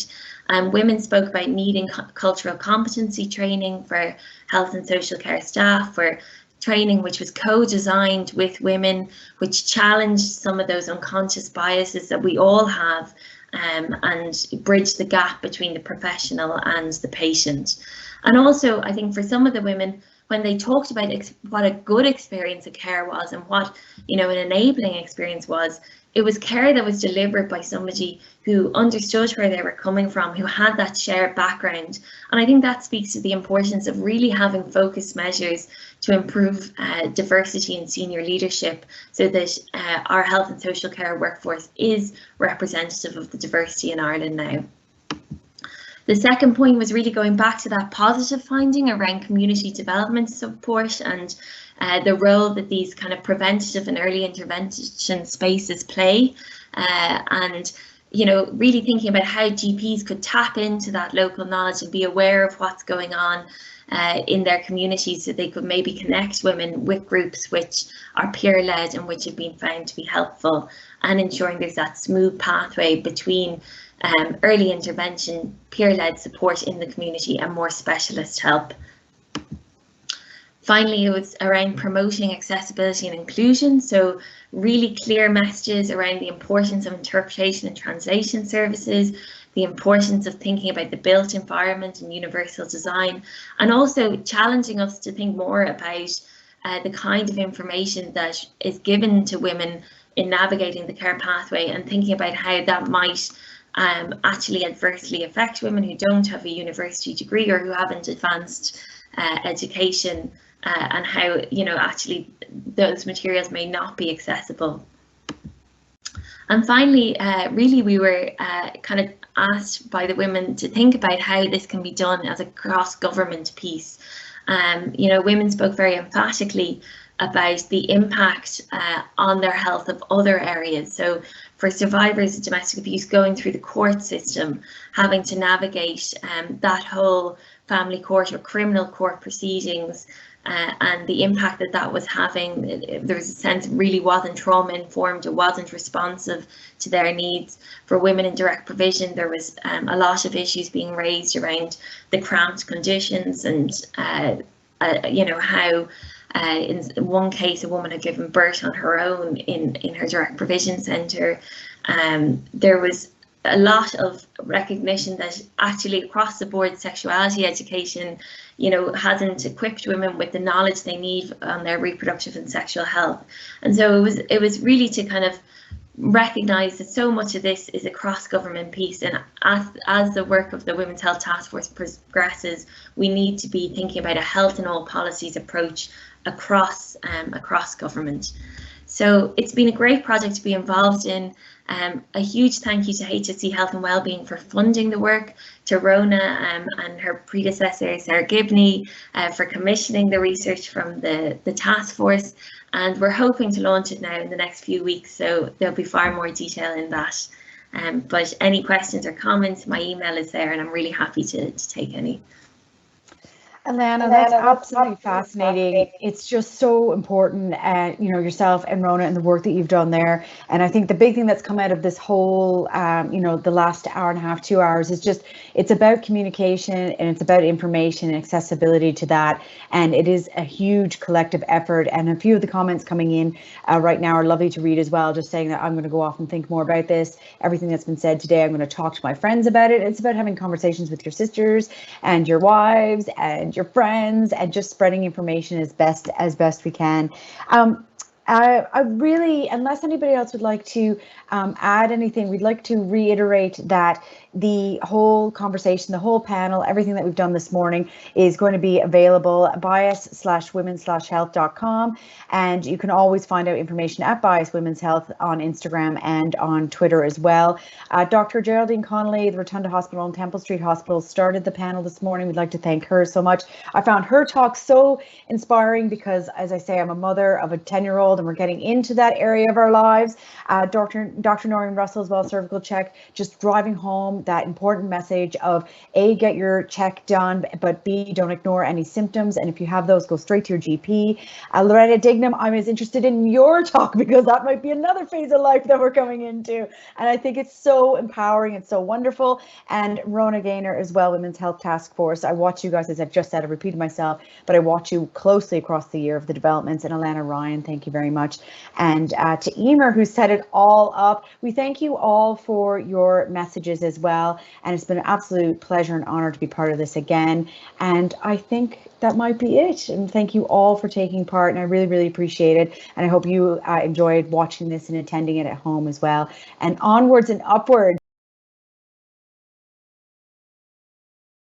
Women spoke about needing cultural competency training for health and social care staff, for training which was co-designed with women, which challenged some of those unconscious biases that we all have, and bridge the gap between the professional and the patient. And also, I think for some of the women, when they talked about what a good experience of care was and what, you know, an enabling experience was, it was care that was delivered by somebody who understood where they were coming from, who had that shared background. And I think that speaks to the importance of really having focused measures to improve diversity in senior leadership, so that our health and social care workforce is representative of the diversity in Ireland now. The second point was really going back to that positive finding around community development support and the role that these kind of preventative and early intervention spaces play, and, you know, really thinking about how GPs could tap into that local knowledge and be aware of what's going on in their communities, so they could maybe connect women with groups which are peer-led and which have been found to be helpful, and ensuring there's that smooth pathway between early intervention, peer-led support in the community, and more specialist help. Finally, it was around promoting accessibility and inclusion, so really clear messages around the importance of interpretation and translation services, the importance of thinking about the built environment and universal design, and also challenging us to think more about the kind of information that is given to women in navigating the care pathway, and thinking about how that might actually adversely affect women who don't have a university degree or who haven't advanced education, and how, you know, actually those materials may not be accessible. And finally, really we were kind of asked by the women to think about how this can be done as a cross-government piece. You know, women spoke very emphatically about the impact on their health of other areas. So for survivors of domestic abuse, going through the court system, having to navigate that whole family court or criminal court proceedings, and the impact that that was having, there was a sense it really wasn't trauma informed, it wasn't responsive to their needs. For women in direct provision, there was a lot of issues being raised around the cramped conditions and you know, how in one case a woman had given birth on her own in her direct provision centre. There was a lot of recognition that actually across the board sexuality education, you know, hasn't equipped women with the knowledge they need on their reproductive and sexual health. And so it was really to kind of recognise that so much of this is a cross-government piece, and as the work of the Women's Health Task Force progresses, we need to be thinking about a health in all policies approach across government. So it's been a great project to be involved in. A huge thank you to HSE Health and Wellbeing for funding the work, to Rona and her predecessor Sarah Gibney for commissioning the research from the task force, and we're hoping to launch it now in the next few weeks, so there'll be far more detail in that. But any questions or comments, my email is there and I'm really happy to take any. Alana, that's absolutely fascinating. It's just so important, you know, yourself and Rona and the work that you've done there. And I think the big thing that's come out of this whole, you know, the last hour and a half, 2 hours is just, it's about communication and it's about information and accessibility to that. And it is a huge collective effort. And a few of the comments coming in right now are lovely to read as well, just saying that I'm going to go off and think more about this. Everything that's been said today, I'm going to talk to my friends about it. It's about having conversations with your sisters and your wives and your friends, and just spreading information as best we can. I really, unless anybody else would like to add anything, we'd like to reiterate that the whole conversation, the whole panel, everything that we've done this morning is going to be available at bias-women-health.com, and you can always find out information at Bias Women's Health on Instagram and on Twitter as well. Dr. Geraldine Connolly, the Rotunda Hospital and Temple Street Hospital, started the panel this morning. We'd like to thank her so much. I found her talk so inspiring because, as I say, I'm a mother of a 10-year-old and we're getting into that area of our lives. Dr. Noreen Russell as well, cervical check, just driving home that important message of A, get your check done, but B, don't ignore any symptoms. And if you have those, go straight to your GP. Loretta Dignam, I'm as interested in your talk because that might be another phase of life that we're coming into. And I think it's so empowering and so wonderful. And Rona Gaynor as well, Women's Health Task Force. I watch you guys, as I've just said, I repeated myself, but I watch you closely across the year of the developments. And Alana Ryan, thank you very much. And to Emer, who set it all up, we thank you all for your messages as well. And it's been an absolute pleasure and honor to be part of this again. And I think that might be it. And thank you all for taking part. And I really, really appreciate it. And I hope you enjoyed watching this and attending it at home as well. And onwards and upwards.